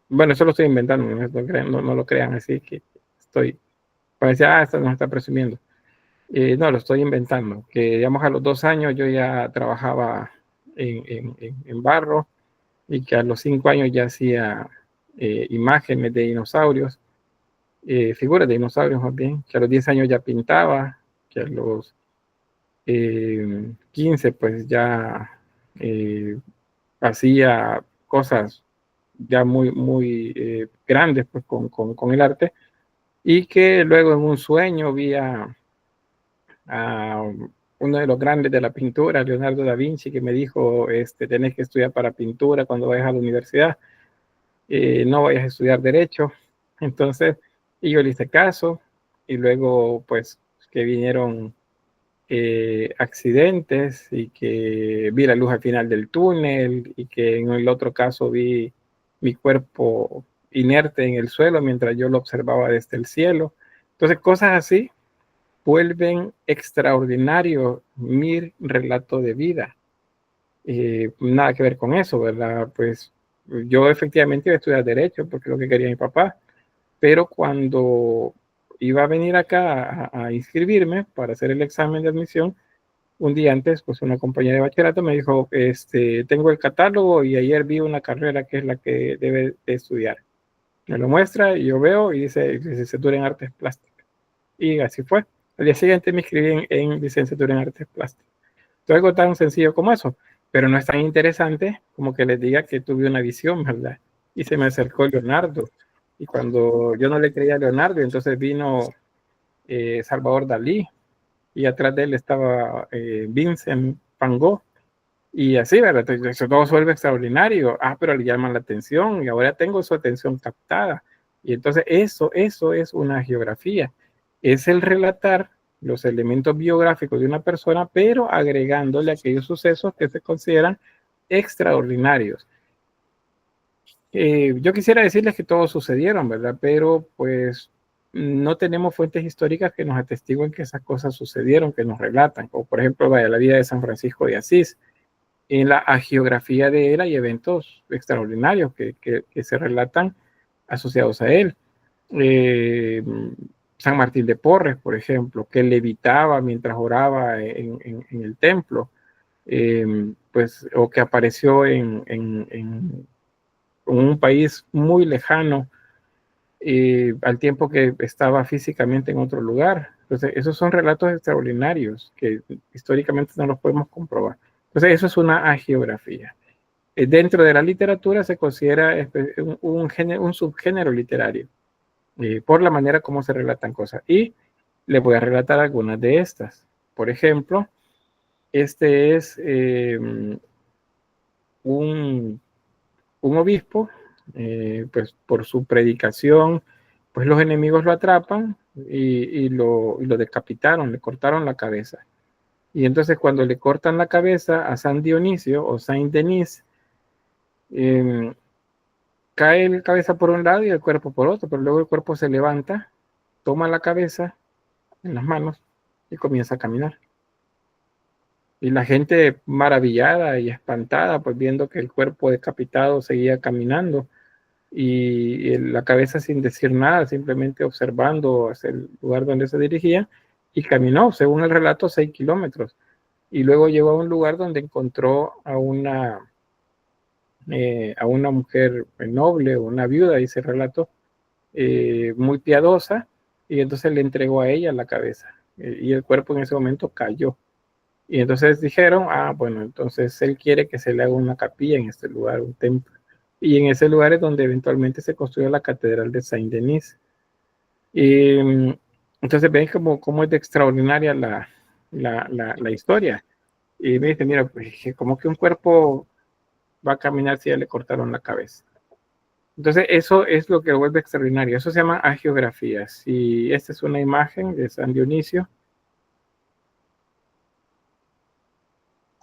bueno, eso lo estoy inventando, no lo crean así, que estoy, parecía, esto nos está presumiendo. No, lo estoy inventando, que digamos a los 2 años yo ya trabajaba en barro y que a los 5 años ya hacía imágenes de dinosaurios, figuras de dinosaurios más bien, que a los 10 años ya pintaba, que a los 15 pues ya hacía cosas ya muy grandes pues con el arte, y que luego en un sueño vi a uno de los grandes de la pintura, Leonardo da Vinci, que me dijo, tenés que estudiar para pintura cuando vayas a la universidad, no vayas a estudiar derecho. Entonces, y yo le hice caso, y luego pues que vinieron accidentes y que vi la luz al final del túnel y que en el otro caso vi mi cuerpo inerte en el suelo mientras yo lo observaba desde el cielo. Entonces, cosas así vuelven extraordinario mi relato de vida. Nada que ver con eso, ¿verdad? Pues yo efectivamente iba a estudiar Derecho porque es lo que quería mi papá, pero cuando iba a venir acá a inscribirme para hacer el examen de admisión, un día antes, pues una compañera de bachillerato me dijo, tengo el catálogo y ayer vi una carrera que es la que debe de estudiar. Me lo muestra y yo veo y dice licenciatura en artes plásticas. Y así fue. Al día siguiente me inscribí en licenciatura en artes plásticas. Entonces, algo tan sencillo como eso, pero no es tan interesante como que les diga que tuve una visión, ¿verdad? Y se me acercó Leonardo. Y cuando yo no le creía a Leonardo, entonces vino Salvador Dalí, y atrás de él estaba Vincent Van Gogh, y así, ¿verdad? Entonces, todo se vuelve extraordinario. Pero le llaman la atención, y ahora tengo su atención captada. Y entonces eso es una geografía. Es el relatar los elementos biográficos de una persona, pero agregándole aquellos sucesos que se consideran extraordinarios. Yo quisiera decirles que todos sucedieron, ¿verdad? Pero pues no tenemos fuentes históricas que nos atestiguen que esas cosas sucedieron, que nos relatan, como por ejemplo vaya, la vida de San Francisco de Asís. En la hagiografía de él hay eventos extraordinarios que se relatan asociados a él. San Martín de Porres, por ejemplo, que levitaba mientras oraba en el templo, pues, o que apareció en un país muy lejano, al tiempo que estaba físicamente en otro lugar. Entonces, esos son relatos extraordinarios que históricamente no los podemos comprobar. Entonces, eso es una hagiografía. Dentro de la literatura se considera un subgénero literario, por la manera como se relatan cosas. Y les voy a relatar algunas de estas. Por ejemplo, este es un obispo, pues por su predicación, pues los enemigos lo atrapan y lo decapitaron, le cortaron la cabeza. Y entonces cuando le cortan la cabeza a San Dionisio o Saint Denis, cae la cabeza por un lado y el cuerpo por otro, pero luego el cuerpo se levanta, toma la cabeza en las manos y comienza a caminar. Y la gente maravillada y espantada, pues viendo que el cuerpo decapitado seguía caminando y la cabeza sin decir nada, simplemente observando hacia el lugar donde se dirigía, y caminó, según el relato, 6 kilómetros. Y luego llegó a un lugar donde encontró a una mujer noble, una viuda, dice el relato, muy piadosa, y entonces le entregó a ella la cabeza, y el cuerpo en ese momento cayó. Y entonces dijeron, bueno, entonces él quiere que se le haga una capilla en este lugar, un templo. Y en ese lugar es donde eventualmente se construyó la catedral de Saint-Denis. Entonces ven cómo es de extraordinaria la historia. Y me dice, mira, pues, como que un cuerpo va a caminar si ya le cortaron la cabeza. Entonces eso es lo que lo vuelve extraordinario. Eso se llama hagiografías. Y esta es una imagen de San Dionisio.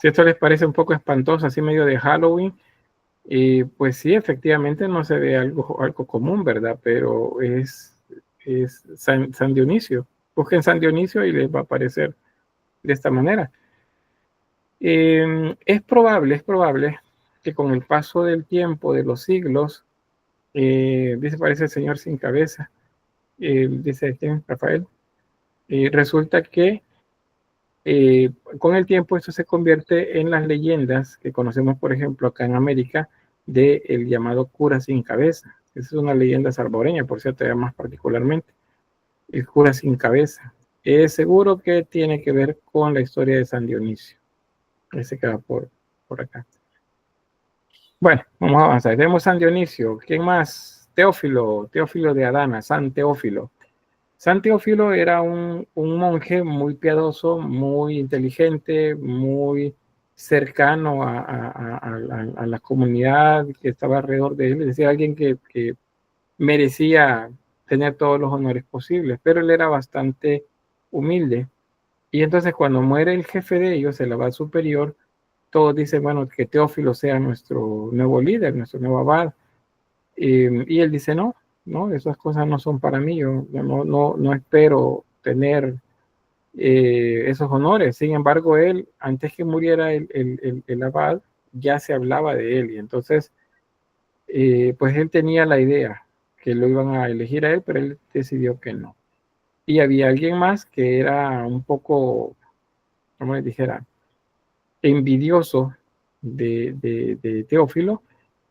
Si esto les parece un poco espantoso, así medio de Halloween, pues sí, efectivamente no se ve algo común, ¿verdad? Pero es San Dionisio. Busquen San Dionisio y les va a aparecer de esta manera. Es probable que con el paso del tiempo, de los siglos, dice, parece el Señor sin cabeza, dice Rafael, resulta que con el tiempo esto se convierte en las leyendas que conocemos, por ejemplo, acá en América, del llamado cura sin cabeza. Esa es una leyenda salvadoreña, por cierto, ya más particularmente. El cura sin cabeza. Es seguro que tiene que ver con la historia de San Dionisio. Ese queda por acá. Bueno, vamos a avanzar. Tenemos San Dionisio. ¿Quién más? Teófilo de Adana, San Teófilo. San Teófilo era un monje muy piadoso, muy inteligente, muy cercano a la comunidad que estaba alrededor de él. Es decir, alguien que merecía tener todos los honores posibles, pero él era bastante humilde. Y entonces cuando muere el jefe de ellos, el abad superior, todos dicen, bueno, que Teófilo sea nuestro nuevo líder, nuestro nuevo abad. Y él dice, no, esas cosas no son para mí, yo no espero tener esos honores. Sin embargo, él, antes que muriera el abad, ya se hablaba de él, y entonces, pues él tenía la idea que lo iban a elegir a él, pero él decidió que no. Y había alguien más que era un poco, como les dijera, envidioso de Teófilo,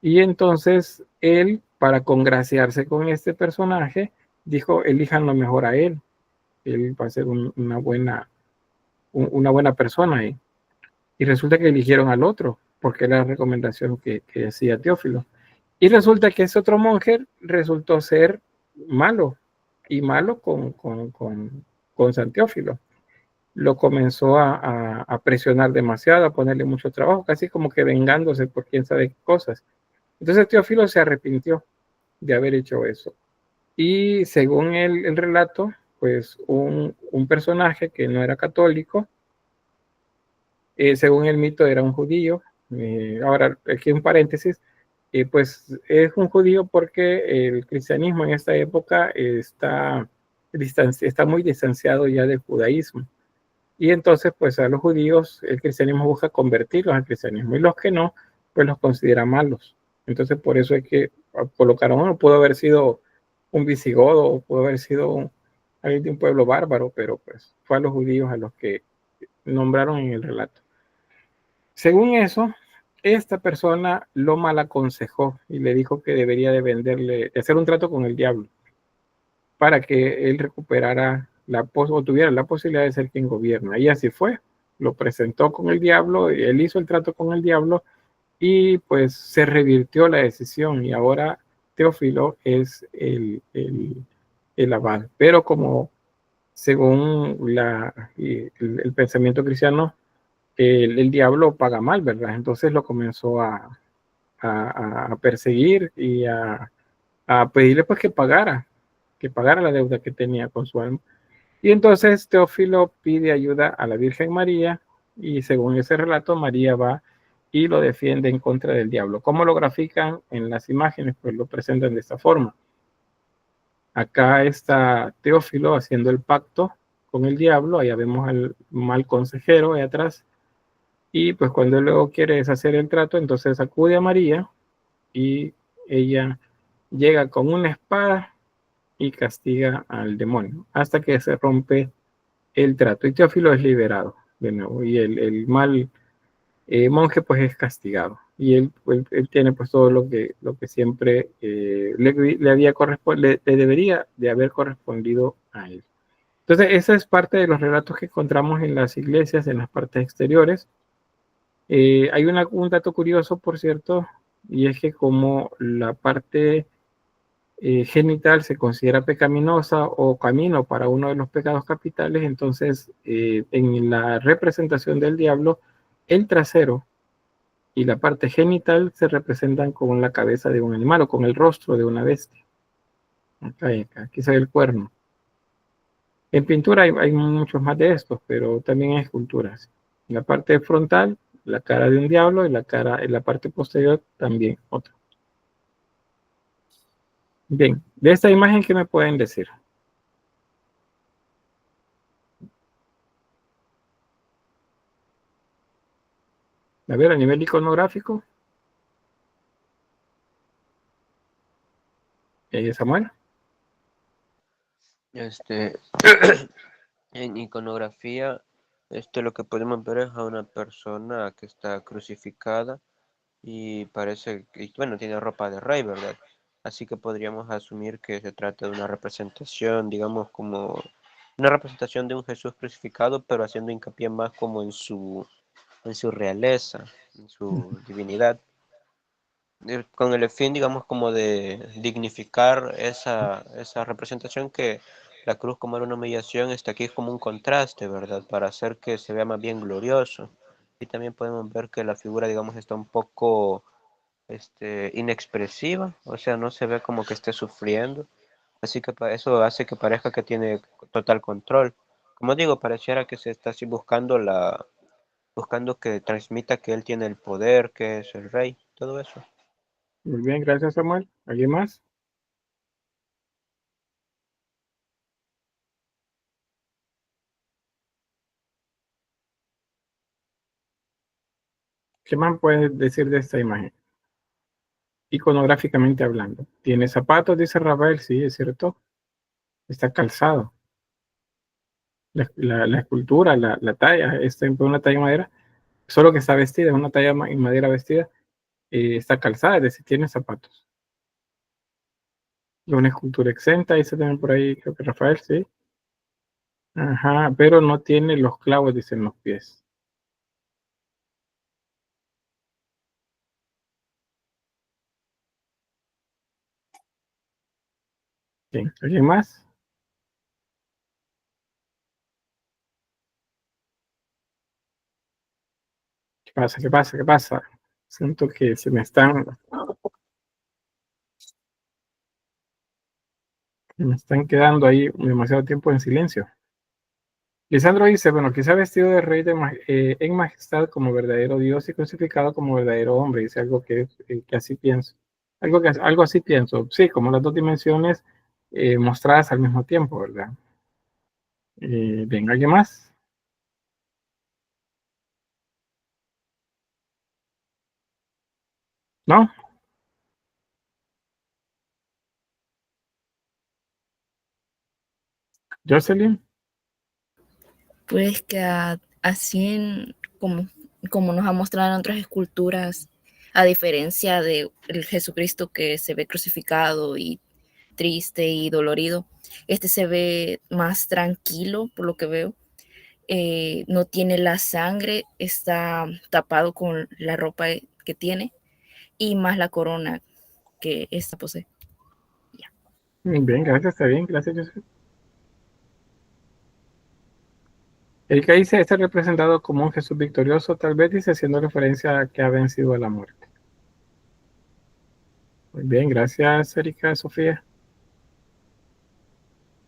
y entonces él, para congraciarse con este personaje, dijo, elijan mejor a él va a ser una buena persona ahí. Y resulta que eligieron al otro, porque era la recomendación que hacía Teófilo. Y resulta que ese otro monje resultó ser malo, y malo con San Teófilo. Lo comenzó a presionar demasiado, a ponerle mucho trabajo, casi como que vengándose por quién sabe qué cosas. Entonces Teófilo se arrepintió de haber hecho eso. Y según el relato, pues un personaje que no era católico, según el mito era un judío. Ahora, aquí un paréntesis, pues es un judío porque el cristianismo en esta época está muy distanciado ya del judaísmo. Y entonces, pues a los judíos el cristianismo busca convertirlos al cristianismo y los que no, pues los considera malos. Entonces, por eso es que colocaron, bueno, pudo haber sido un visigodo o pudo haber sido alguien de un pueblo bárbaro, pero pues fue a los judíos a los que nombraron en el relato. Según eso, esta persona lo mal aconsejó y le dijo que debería de venderle, de hacer un trato con el diablo para que él recuperara o tuviera la posibilidad de ser quien gobierna. Y así fue. Lo presentó con el diablo, él hizo el trato con el diablo y pues se revirtió la decisión y ahora Teófilo es el abad. Pero como según el pensamiento cristiano, el diablo paga mal, ¿verdad? Entonces lo comenzó a perseguir y a pedirle pues que pagara la deuda que tenía con su alma. Y entonces Teófilo pide ayuda a la Virgen María y según ese relato María va y lo defiende en contra del diablo. ¿Cómo lo grafican en las imágenes? Pues lo presentan de esta forma. Acá está Teófilo haciendo el pacto con el diablo, allá vemos al mal consejero ahí atrás, y pues cuando él luego quiere deshacer el trato, entonces acude a María y ella llega con una espada y castiga al demonio hasta que se rompe el trato y Teófilo es liberado de nuevo y el mal monje pues es castigado y él tiene pues todo lo que siempre le debería de haber correspondido a él. Entonces esa es parte de los relatos que encontramos en las iglesias, en las partes exteriores. Hay un dato curioso, por cierto, y es que como la parte genital se considera pecaminosa o camino para uno de los pecados capitales, entonces en la representación del diablo, el trasero y la parte genital se representan con la cabeza de un animal o con el rostro de una bestia. Aquí se ve el cuerno. En pintura hay muchos más de estos, pero también hay esculturas. En la parte frontal, la cara de un diablo y en la parte posterior también otra. Bien, de esta imagen, ¿qué me pueden decir? A ver, a nivel iconográfico, Samuel. En iconografía, lo que podemos ver es a una persona que está crucificada y parece que, bueno, tiene ropa de rey, ¿verdad? Así que podríamos asumir que se trata de una representación, digamos, como una representación de un Jesús crucificado, pero haciendo hincapié más como en su realeza, en su divinidad, con el fin, digamos, como de dignificar esa representación que la cruz como era una humillación, está aquí como un contraste, ¿verdad? Para hacer que se vea más bien glorioso. Y también podemos ver que la figura, digamos, está un poco inexpresiva, o sea, no se ve como que esté sufriendo. Así que eso hace que parezca que tiene total control. Como digo, pareciera que se está así buscando que transmita que él tiene el poder, que es el rey, todo eso. Muy bien, gracias, Samuel. ¿Alguien más? ¿Qué más puedes decir de esta imagen? Iconográficamente hablando. ¿Tiene zapatos? Dice Rafael, sí, es cierto. Está calzado. La escultura, la talla, es una talla de madera, solo que está vestida, es una talla en madera vestida, está calzada, es decir, tiene zapatos. Y una escultura exenta, dice también por ahí, creo que Rafael, sí. Ajá, pero no tiene los clavos, dicen los pies. Bien, ¿alguien más? ¿Qué pasa? ¿Qué pasa? ¿Qué pasa? Siento que se me están... Me están quedando ahí demasiado tiempo en silencio. Lisandro dice, bueno, quizá vestido de rey en majestad como verdadero Dios y crucificado como verdadero hombre. Dice algo que así pienso. Algo así pienso. Sí, como las dos dimensiones mostradas al mismo tiempo, ¿verdad? Bien, ¿alguien más? ¿No? Jocelyn. Pues que así como nos ha mostrado en otras esculturas, a diferencia de el Jesucristo que se ve crucificado y triste y dolorido, este se ve más tranquilo por lo que veo. No tiene la sangre, está tapado con la ropa que tiene y más la corona que esta posee. Bien, gracias, está bien, gracias, Jocelyn. Erika dice, está representado como un Jesús victorioso, tal vez dice haciendo referencia a que ha vencido a la muerte. Muy bien, gracias, Erika, Sofía.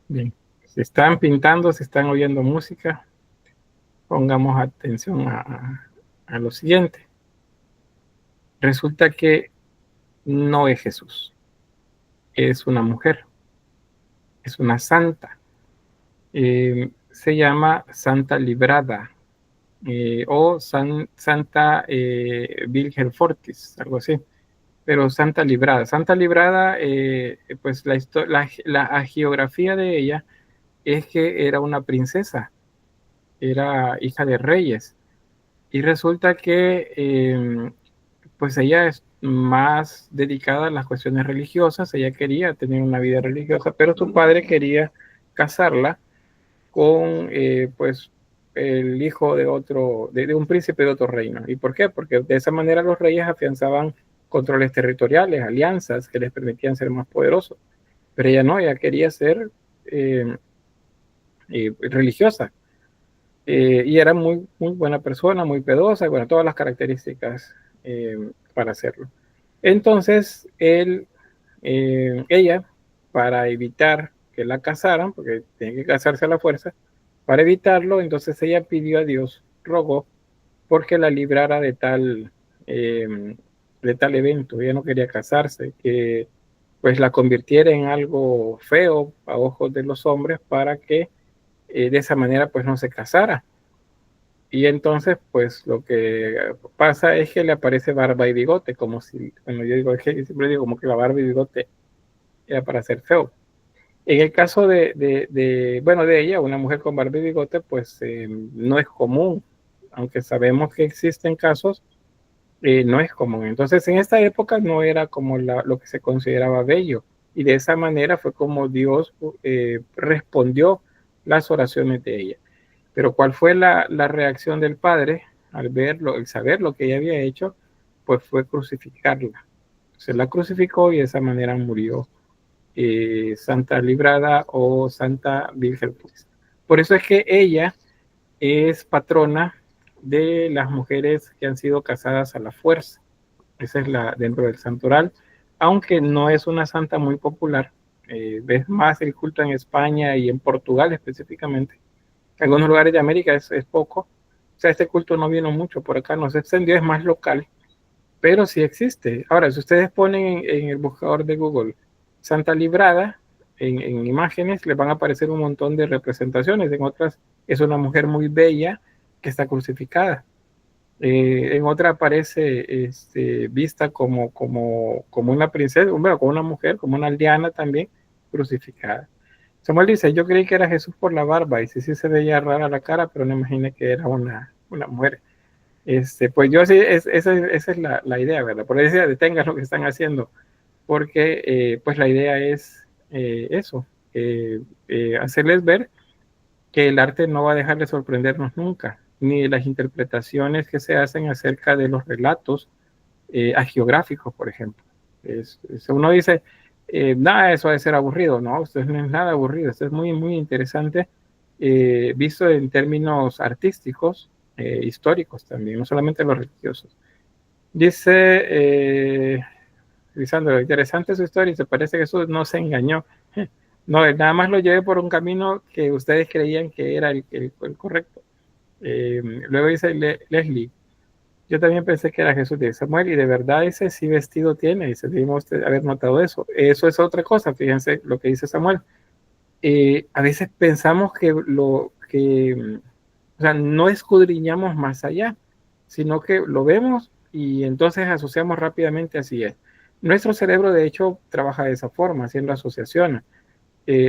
Bien, se están pintando, se están oyendo música. Pongamos atención a lo siguiente. Resulta que no es Jesús, es una mujer, es una santa. Se llama Santa Librada o Santa Virgen Fortis, algo así. Pero Santa Librada. Santa Librada, pues la hagiografía de ella es que era una princesa, era hija de reyes. Y resulta que pues ella es más dedicada a las cuestiones religiosas, ella quería tener una vida religiosa, pero su padre quería casarla con pues el hijo de un príncipe de otro reino. ¿Y por qué? Porque de esa manera los reyes afianzaban controles territoriales, alianzas que les permitían ser más poderosos. Pero ella no, ella quería ser religiosa. Y era muy, muy buena persona, muy piadosa, bueno, todas las características para hacerlo. Entonces, ella, para evitar que la casaran, porque tenía que casarse a la fuerza, para evitarlo, entonces ella pidió a Dios, rogó, porque la librara de tal evento. Ella no quería casarse, que pues la convirtiera en algo feo a ojos de los hombres para que de esa manera pues no se casara. Y entonces, pues lo que pasa es que le aparece barba y bigote, como si, bueno, yo digo, es que siempre digo como que la barba y bigote era para ser feo. En el caso bueno, de ella, una mujer con barba y bigote, pues no es común, aunque sabemos que existen casos, no es común. Entonces, en esta época no era como lo que se consideraba bello, y de esa manera fue como Dios respondió las oraciones de ella. Pero ¿cuál fue la reacción del padre al verlo, al saber lo que ella había hecho? Pues fue crucificarla. Se la crucificó y de esa manera murió Santa Librada o Santa Virgen. Por eso es que ella es patrona de las mujeres que han sido casadas a la fuerza. Esa es dentro del santoral, aunque no es una santa muy popular. Ves más el culto en España y en Portugal específicamente. En algunos lugares de América es poco. O sea, este culto no vino mucho por acá, no se extendió, es más local, pero sí existe. Ahora, si ustedes ponen en el buscador de Google Santa Librada, en imágenes, les van a aparecer un montón de representaciones. En otras es una mujer muy bella que está crucificada. En otra aparece vista como una princesa, bueno, como una mujer, como una aldeana también, crucificada. Samuel dice, yo creí que era Jesús por la barba, y sí se veía rara la cara, pero no imaginé que era una mujer. Pues yo sí, esa es la idea, ¿verdad? Por eso detengan lo que están haciendo, porque pues la idea es eso, hacerles ver que el arte no va a dejar de sorprendernos nunca, ni las interpretaciones que se hacen acerca de los relatos hagiográficos, por ejemplo. Uno dice, nada, eso debe ser aburrido. No, esto no es nada aburrido, esto es muy, muy interesante, visto en términos artísticos, históricos también, no solamente los religiosos. Dice Lisandro, interesante su historia y se parece que Jesús no se engañó. No, nada más lo llevé por un camino que ustedes creían que era el correcto. Luego dice Leslie, yo también pensé que era Jesús de Samuel y de verdad ese sí vestido tiene, y se debimos haber notado eso. Eso es otra cosa, fíjense lo que dice Samuel. A veces pensamos o sea, no escudriñamos más allá, sino que lo vemos y entonces asociamos rápidamente, así es. Nuestro cerebro, de hecho, trabaja de esa forma, haciendo asociaciones.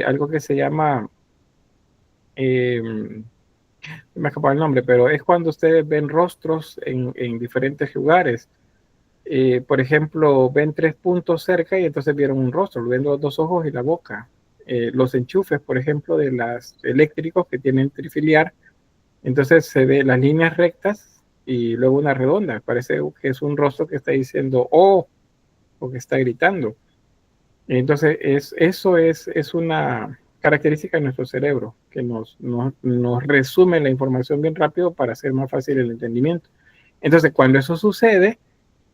Algo que se llama, me escapó el nombre, pero es cuando ustedes ven rostros en diferentes lugares. Por ejemplo, ven 3 puntos cerca y entonces vieron un rostro, ven los 2 ojos y la boca. Los enchufes, por ejemplo, de los eléctricos que tienen trifiliar, entonces se ve las líneas rectas y luego una redonda. Parece que es un rostro que está diciendo oh, o que está gritando. Entonces, eso es una característica de nuestro cerebro, que nos resume la información bien rápido para hacer más fácil el entendimiento. Entonces, cuando eso sucede,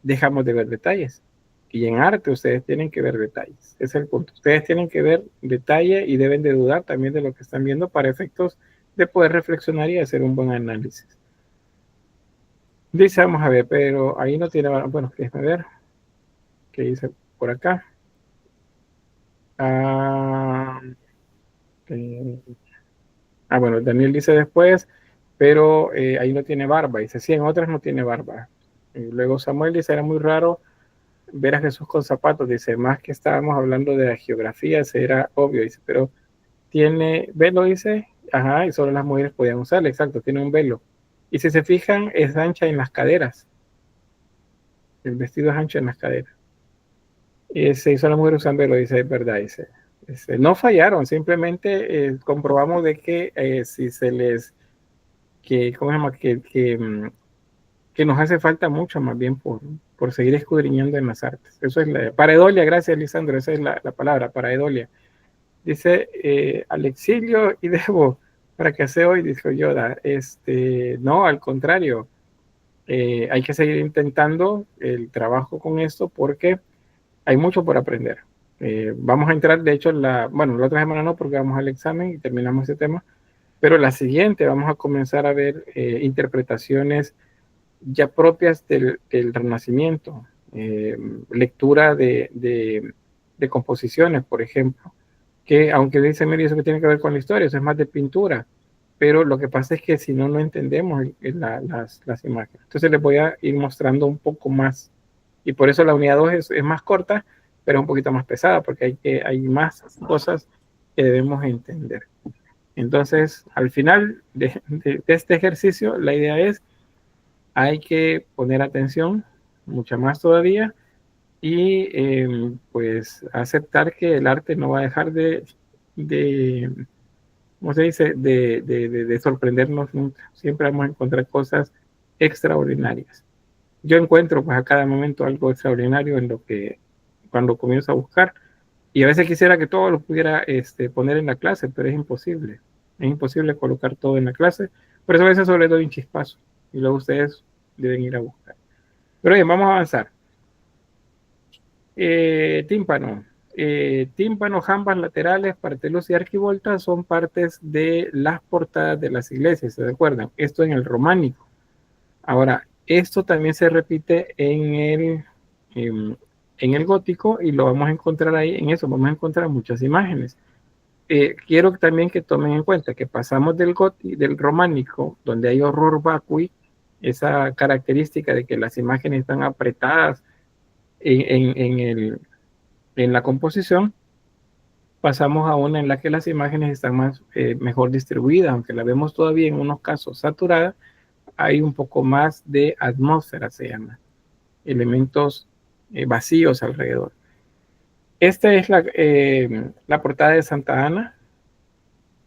dejamos de ver detalles. Y en arte ustedes tienen que ver detalles. Ese es el punto. Ustedes tienen que ver detalle y deben de dudar también de lo que están viendo para efectos de poder reflexionar y hacer un buen análisis. Dice, vamos a ver, pero ahí no tiene, bueno, déjame ver qué dice por acá. Bueno, Daniel dice después, pero ahí no tiene barba. Dice, sí, en otras no tiene barba. Y luego Samuel dice, era muy raro ver a Jesús con zapatos. Dice, más que estábamos hablando de la geografía, era obvio. Dice, pero tiene velo, dice, ajá, y solo las mujeres podían usarlo, exacto, tiene un velo. Y si se fijan, es ancha en las caderas. El vestido es ancho en las caderas. Y solo las mujeres usan velo, dice, es verdad, dice. No fallaron, simplemente comprobamos de que si se les, ¿cómo se llama? Que nos hace falta mucho más bien por seguir escudriñando en las artes. Eso es pareidolia, gracias Lisandro, esa es la palabra, pareidolia. Dice Alexilio y Debo, ¿para qué hace hoy? Dijo Yoda. No, al contrario, hay que seguir intentando el trabajo con esto porque hay mucho por aprender. Vamos a entrar, de hecho, la otra semana no, porque vamos al examen y terminamos ese tema, pero la siguiente vamos a comenzar a ver interpretaciones ya propias del Renacimiento, lectura de composiciones, por ejemplo, que aunque dice Mary eso que tiene que ver con la historia, eso es más de pintura, pero lo que pasa es que si no, no entendemos las imágenes. Entonces les voy a ir mostrando un poco más, y por eso la unidad 2 es más corta, pero es un poquito más pesada, porque hay más cosas que debemos entender. Entonces, al final de este ejercicio, la idea es, hay que poner atención, mucha más todavía, y pues aceptar que el arte no va a dejar ¿cómo se dice? De sorprendernos nunca. Siempre vamos a encontrar cosas extraordinarias. Yo encuentro pues a cada momento algo extraordinario en lo que cuando comienzo a buscar, y a veces quisiera que todo lo pudiera poner en la clase, pero es imposible. Es imposible colocar todo en la clase, por eso a veces solo le doy un chispazo y luego ustedes deben ir a buscar. Pero bien, vamos a avanzar. Tímpano. Tímpano, jambas laterales, parteluz y arquivolta son partes de las portadas de las iglesias, ¿se acuerdan? Esto en el románico. Ahora, esto también se repite en el gótico y lo vamos a encontrar ahí, en eso vamos a encontrar muchas imágenes. Quiero también que tomen en cuenta que pasamos del románico, donde hay horror vacui, esa característica de que las imágenes están apretadas en la composición, pasamos a una en la que las imágenes están mejor distribuidas, aunque la vemos todavía en unos casos saturadas, hay un poco más de atmósfera, se llama, elementos vacíos alrededor. Esta es la portada de Santa Ana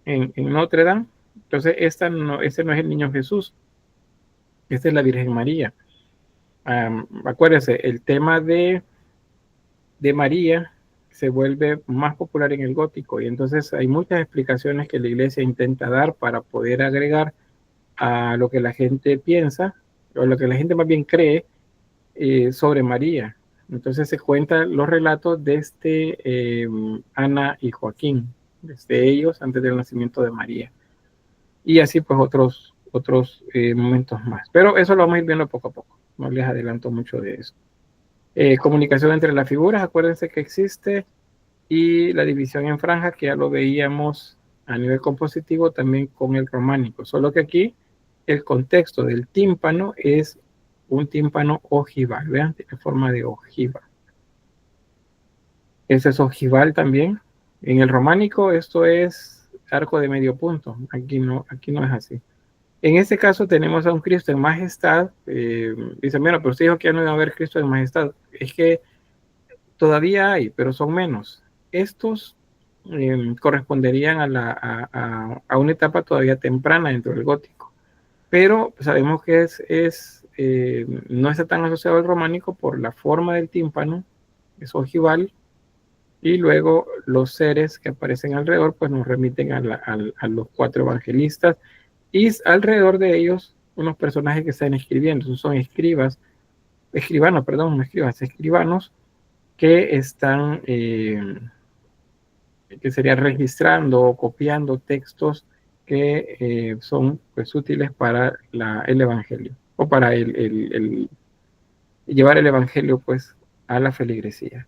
en Notre Dame. Entonces, este no es el niño Jesús, esta es la Virgen María. Acuérdense, el tema de María se vuelve más popular en el gótico y entonces hay muchas explicaciones que la iglesia intenta dar para poder agregar a lo que la gente piensa o lo que la gente más bien cree sobre María. Entonces se cuentan los relatos de Ana y Joaquín, desde ellos antes del nacimiento de María. Y así pues otros momentos más. Pero eso lo vamos a ir viendo poco a poco. No les adelanto mucho de eso. Comunicación entre las figuras, acuérdense que existe. Y la división en franjas, que ya lo veíamos a nivel compositivo también con el románico. Solo que aquí el contexto del tímpano es un tímpano ojival. Vean, tiene forma de ojiva. Ese es ojival también. En el románico esto es arco de medio punto. Aquí no es así. En este caso tenemos a un Cristo en majestad. Dicen, mira, pero usted dijo que ya no iba a haber Cristo en majestad. Es que todavía hay, pero son menos. Estos corresponderían a una etapa todavía temprana dentro del gótico. Pero sabemos que no está tan asociado al románico por la forma del tímpano, es ojival, y luego los seres que aparecen alrededor pues nos remiten a los 4 evangelistas, y alrededor de ellos unos personajes que están escribiendo, son escribanos que están, que serían registrando o copiando textos que son pues útiles para el evangelio, o para llevar el evangelio pues a la feligresía.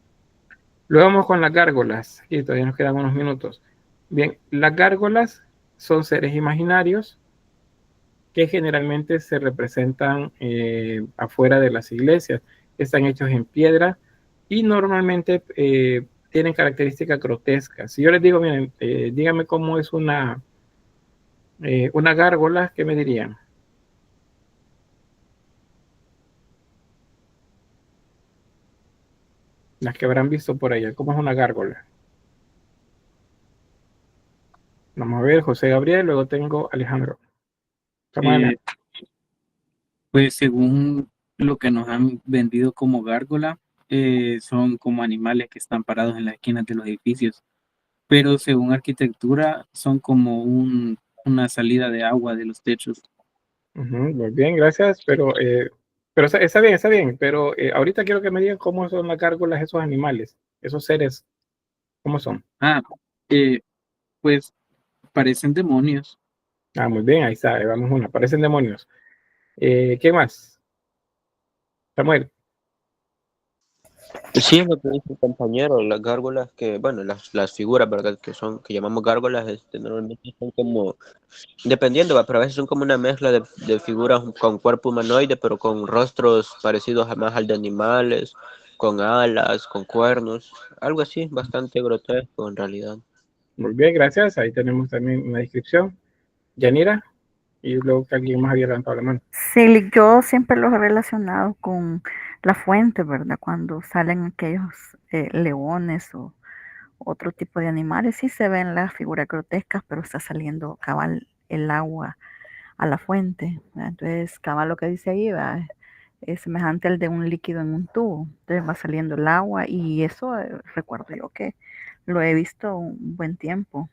Luego vamos con las gárgolas. Aquí todavía nos quedan unos minutos. Bien, las gárgolas son seres imaginarios que generalmente se representan afuera de las iglesias. Están hechos en piedra y normalmente tienen características grotescas. Si yo les digo, miren, díganme cómo es una gárgola, ¿qué me dirían? Las que habrán visto por allá. ¿Cómo es una gárgola? Vamos a ver, José Gabriel, luego tengo Alejandro. Pues según lo que nos han vendido como gárgola, son como animales que están parados en las esquinas de los edificios, pero según arquitectura son como una salida de agua de los techos. Muy bien, gracias, pero está bien, pero ahorita quiero que me digan cómo son las gárgolas, esos animales, esos seres, ¿cómo son? Pues parecen demonios. Muy bien, ahí está, vamos una, parecen demonios. ¿Qué más? Samuel. Sí, es lo que dice el compañero, las gárgolas que, bueno, las figuras, ¿verdad? Que llamamos gárgolas, normalmente son como, dependiendo, pero a veces son como una mezcla de figuras con cuerpo humanoide, pero con rostros parecidos más al de animales, con alas, con cuernos, algo así, bastante grotesco en realidad. Muy bien, gracias, ahí tenemos también una descripción. Yanira, y luego que alguien más había levantado la mano. Sí, yo siempre los he relacionado con la fuente, ¿verdad? Cuando salen aquellos leones o otro tipo de animales, sí se ven las figuras grotescas, pero está saliendo cabal el agua a la fuente, ¿verdad? Entonces, cabal lo que dice ahí, ¿verdad? Es semejante al de un líquido en un tubo. Entonces va saliendo el agua y eso recuerdo yo que lo he visto un buen tiempo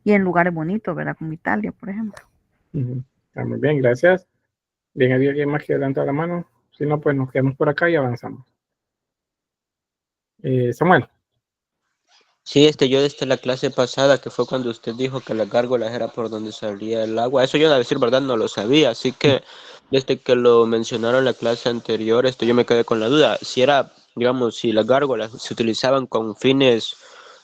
y en lugares bonitos, ¿verdad? Como Italia, por ejemplo. Está muy bien, gracias. Bien, ¿había alguien más que levantó la mano? Si no, pues nos quedamos por acá y avanzamos. Samuel. Sí, yo desde la clase pasada, que fue cuando usted dijo que las gárgolas era por donde salía el agua, eso yo a decir verdad no lo sabía, así que desde que lo mencionaron en la clase anterior, yo me quedé con la duda, si era, digamos, si las gárgolas se utilizaban con fines,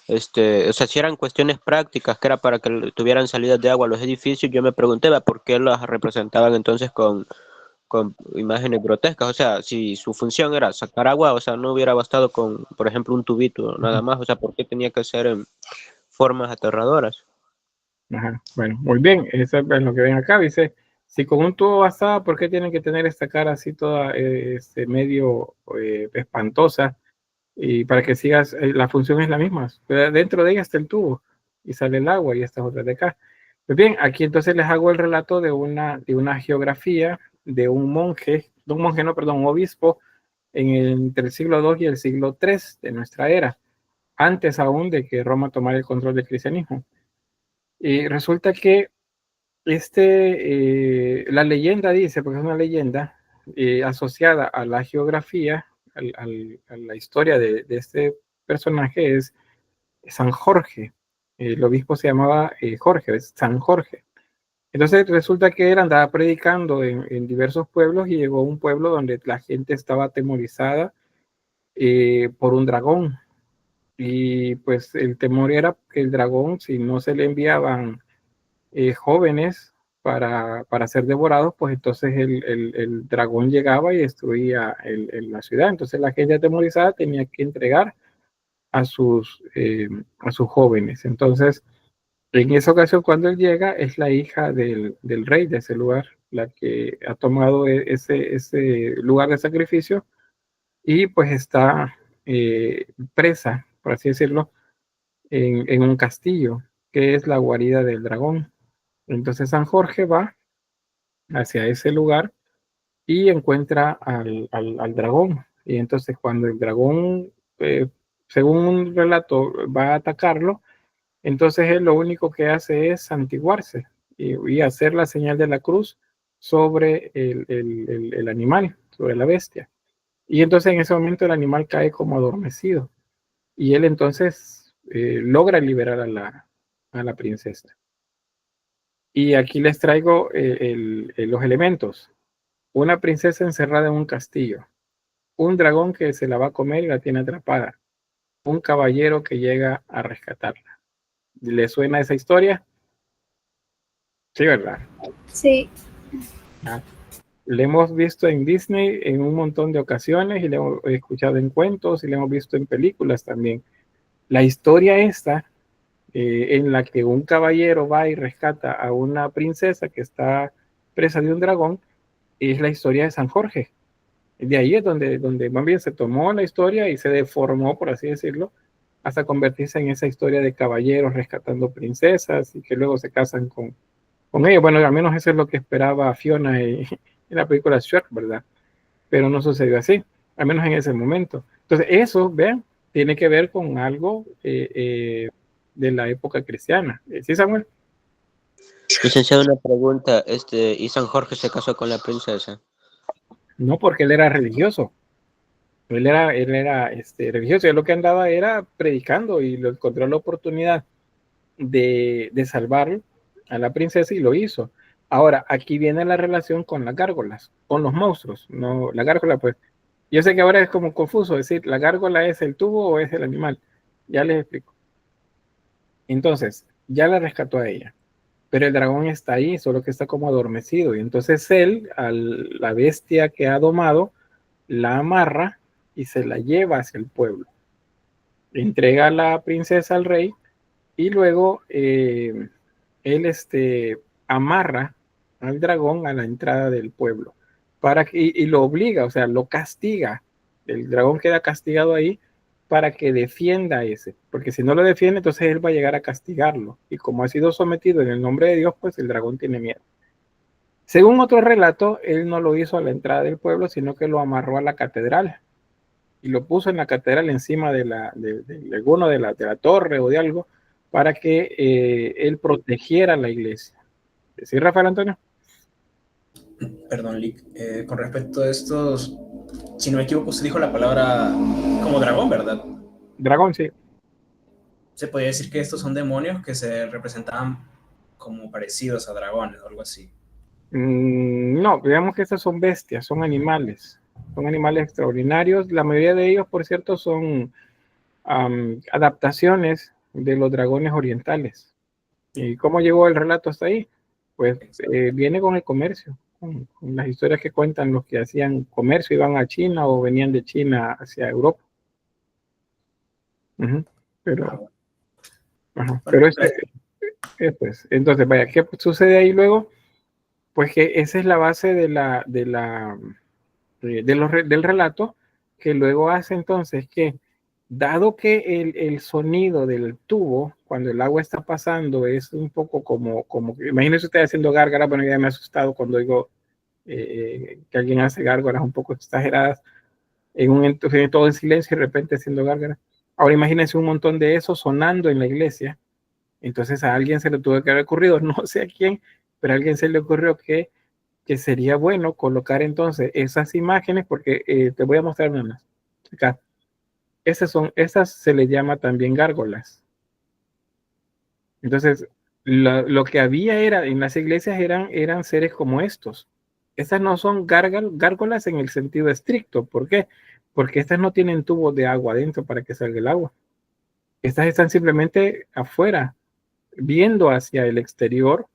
o sea, si eran cuestiones prácticas, que era para que tuvieran salidas de agua a los edificios, yo me pregunté, ¿por qué las representaban entonces con imágenes grotescas? O sea, si su función era sacar agua, o sea, no hubiera bastado con, por ejemplo, un tubito, nada más, o sea, ¿por qué tenía que ser en formas aterradoras? Ajá. Bueno, muy bien, eso es lo que ven acá, dice, si con un tubo bastaba, ¿por qué tienen que tener esta cara así toda medio espantosa? Y para que sigas, la función es la misma, dentro de ella está el tubo y sale el agua y estas otras de acá. Pues bien, aquí entonces les hago el relato de una geografía de un monje, un obispo entre el siglo II y el siglo III de nuestra era, antes aún de que Roma tomara el control del cristianismo. Y resulta que la leyenda dice, porque es una leyenda asociada a la geografía, a la historia de este personaje, es San Jorge. El obispo se llamaba Jorge, San Jorge. Entonces resulta que él andaba predicando en diversos pueblos y llegó a un pueblo donde la gente estaba atemorizada por un dragón. Y pues el temor era que el dragón, si no se le enviaban jóvenes para ser devorados, pues entonces el dragón llegaba y destruía la ciudad. Entonces la gente atemorizada tenía que entregar a sus jóvenes. Entonces, en esa ocasión, cuando él llega, es la hija del rey de ese lugar, la que ha tomado ese lugar de sacrificio y pues está presa, por así decirlo, en un castillo, que es la guarida del dragón. Entonces San Jorge va hacia ese lugar y encuentra al dragón. Y entonces cuando el dragón, según un relato, va a atacarlo, entonces él lo único que hace es santiguarse y hacer la señal de la cruz sobre el animal, sobre la bestia. Y entonces en ese momento el animal cae como adormecido. Y él entonces logra liberar a la princesa. Y aquí les traigo los elementos. Una princesa encerrada en un castillo. Un dragón que se la va a comer y la tiene atrapada. Un caballero que llega a rescatarla. ¿Le suena esa historia? Sí, ¿verdad? Sí. Ah, le hemos visto en Disney en un montón de ocasiones y le hemos escuchado en cuentos y le hemos visto en películas también. La historia esta, en la que un caballero va y rescata a una princesa que está presa de un dragón, es la historia de San Jorge. De ahí es donde más bien se tomó la historia y se deformó, por así decirlo, hasta convertirse en esa historia de caballeros rescatando princesas y que luego se casan con ellos. Bueno, al menos eso es lo que esperaba Fiona en la película Shrek, ¿verdad? Pero no sucedió así, al menos en ese momento. Entonces, eso, vean, tiene que ver con algo de la época cristiana. ¿Sí, Samuel? Licenciado, una pregunta. ¿Y San Jorge se casó con la princesa? No, porque él era religioso. Él era religioso. Él lo que andaba era predicando y lo encontró la oportunidad de salvar a la princesa y lo hizo. Ahora, aquí viene la relación con las gárgolas, con los monstruos. No, la gárgola, pues, yo sé que ahora es como confuso decir, ¿la gárgola es el tubo o es el animal? Ya les explico. Entonces, ya la rescató a ella, pero el dragón está ahí, solo que está como adormecido. Y entonces él, a la bestia que ha domado, la amarra y se la lleva hacia el pueblo. Entrega a la princesa al rey y luego él amarra al dragón a la entrada del pueblo y lo obliga, o sea, lo castiga. El dragón queda castigado ahí para que defienda a ese, porque si no lo defiende, entonces él va a llegar a castigarlo. Y como ha sido sometido en el nombre de Dios, pues el dragón tiene miedo. Según otro relato, él no lo hizo a la entrada del pueblo, sino que lo amarró a la catedral y lo puso en la catedral encima de alguno de la torre o de algo para que él protegiera la iglesia. ¿Sí, Rafael Antonio? Perdón, Lick. Con respecto a estos, si no me equivoco, usted dijo la palabra como dragón, ¿verdad? Dragón, sí. Se podría decir que estos son demonios que se representaban como parecidos a dragones o algo así. No, digamos que estas son bestias, son animales extraordinarios. La mayoría de ellos, por cierto, son adaptaciones de los dragones orientales. ¿Y cómo llegó el relato hasta ahí? Pues viene con el comercio, con las historias que cuentan los que hacían comercio, iban a China o venían de China hacia Europa. Pero pues, entonces, vaya, ¿qué sucede ahí luego? Pues que esa es la base del relato, que luego hace entonces que, dado que el sonido del tubo, cuando el agua está pasando, es un poco como imagínense usted haciendo gárgaras. Bueno, ya me he asustado cuando digo que alguien hace gárgaras un poco exageradas, todo en silencio y de repente haciendo gárgaras. Ahora imagínense un montón de eso sonando en la iglesia. Entonces a alguien se le tuvo que haber ocurrido, no sé a quién, pero a alguien se le ocurrió que sería bueno colocar entonces esas imágenes, porque te voy a mostrar unas acá. Esas se les llama también gárgolas. Entonces, lo que había en las iglesias eran seres como estos. Estas no son gárgolas en el sentido estricto. ¿Por qué? Porque estas no tienen tubos de agua adentro para que salga el agua. Estas están simplemente afuera, viendo hacia el exterior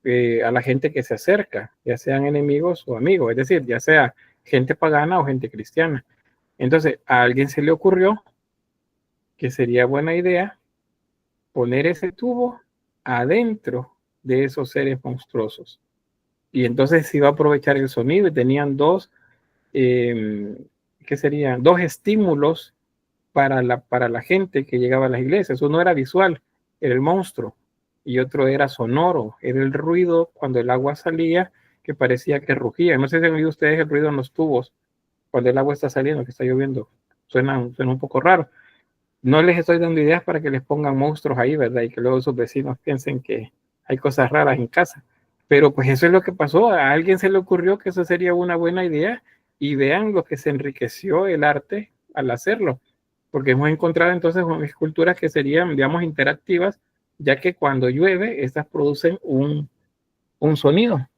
a la gente que se acerca, ya sean enemigos o amigos, es decir, ya sea gente pagana o gente cristiana. Entonces, a alguien se le ocurrió que sería buena idea poner ese tubo adentro de esos seres monstruosos. Y entonces se iba a aprovechar el sonido y tenían ¿qué serían? Dos estímulos para la gente que llegaba a las iglesias. Uno era visual, era el monstruo, y otro era sonoro, era el ruido cuando el agua salía, que parecía que rugía. No sé si han oído ustedes el ruido en los tubos cuando el agua está saliendo, que está lloviendo. Suena un poco raro. No les estoy dando ideas para que les pongan monstruos ahí, ¿verdad? Y que luego sus vecinos piensen que hay cosas raras en casa. Pero pues eso es lo que pasó. A alguien se le ocurrió que eso sería una buena idea y vean lo que se enriqueció el arte al hacerlo. Porque hemos encontrado entonces esculturas que serían, digamos, interactivas, ya que cuando llueve, estas producen un sonido.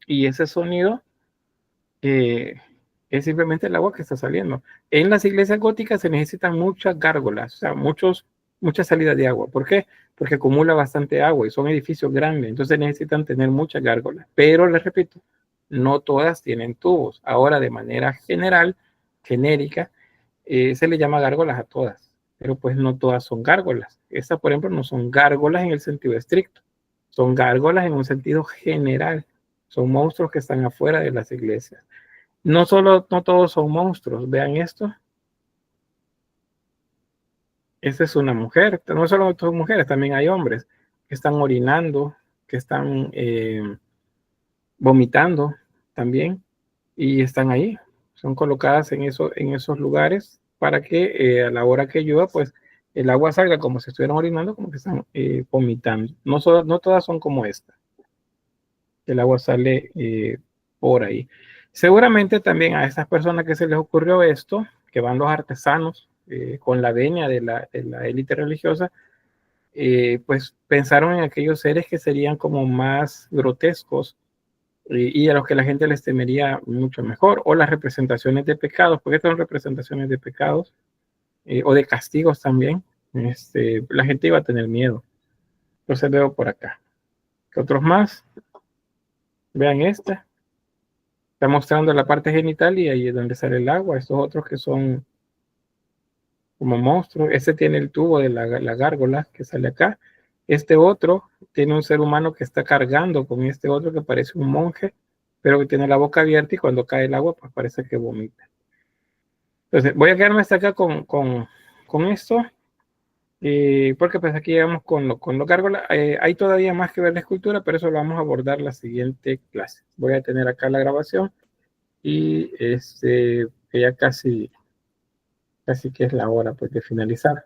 Y ese sonido es simplemente el agua que está saliendo. En las iglesias góticas se necesitan muchas gárgolas, o sea, muchas salidas de agua. ¿Por qué? Porque acumula bastante agua y son edificios grandes, entonces necesitan tener muchas gárgolas. Pero les repito, no todas tienen tubos. Ahora, de manera general, genérica, se le llama gárgolas a todas, pero pues no todas son gárgolas. Estas, por ejemplo, no son gárgolas en el sentido estricto, son gárgolas en un sentido general. Son monstruos que están afuera de las iglesias. No todos son monstruos. Vean esto. Esta es una mujer. No solo son mujeres, también hay hombres que están orinando, que están vomitando también, y están ahí. Son colocadas en esos lugares para que a la hora que llueva, pues el agua salga como si estuvieran orinando, como que están vomitando. No todas son como esta. El agua sale por ahí. Seguramente también a estas personas que se les ocurrió esto, que van los artesanos con la venia de la élite religiosa, pues pensaron en aquellos seres que serían como más grotescos y a los que la gente les temería mucho mejor, o las representaciones de pecados, porque estas son representaciones de pecados o de castigos también. La gente iba a tener miedo. Entonces veo por acá. ¿Qué otros más? Vean esta. Está mostrando la parte genital y ahí es donde sale el agua. Estos otros que son como monstruos. Este tiene el tubo de la gárgola que sale acá. Este otro tiene un ser humano que está cargando con este otro que parece un monje, pero que tiene la boca abierta y cuando cae el agua pues parece que vomita. Entonces voy a quedarme hasta acá con esto. Porque pues aquí llegamos con los gárgolas. Hay todavía más que ver la escultura, pero eso lo vamos a abordar la siguiente clase. Voy a tener acá la grabación y que ya casi que es la hora pues de finalizar.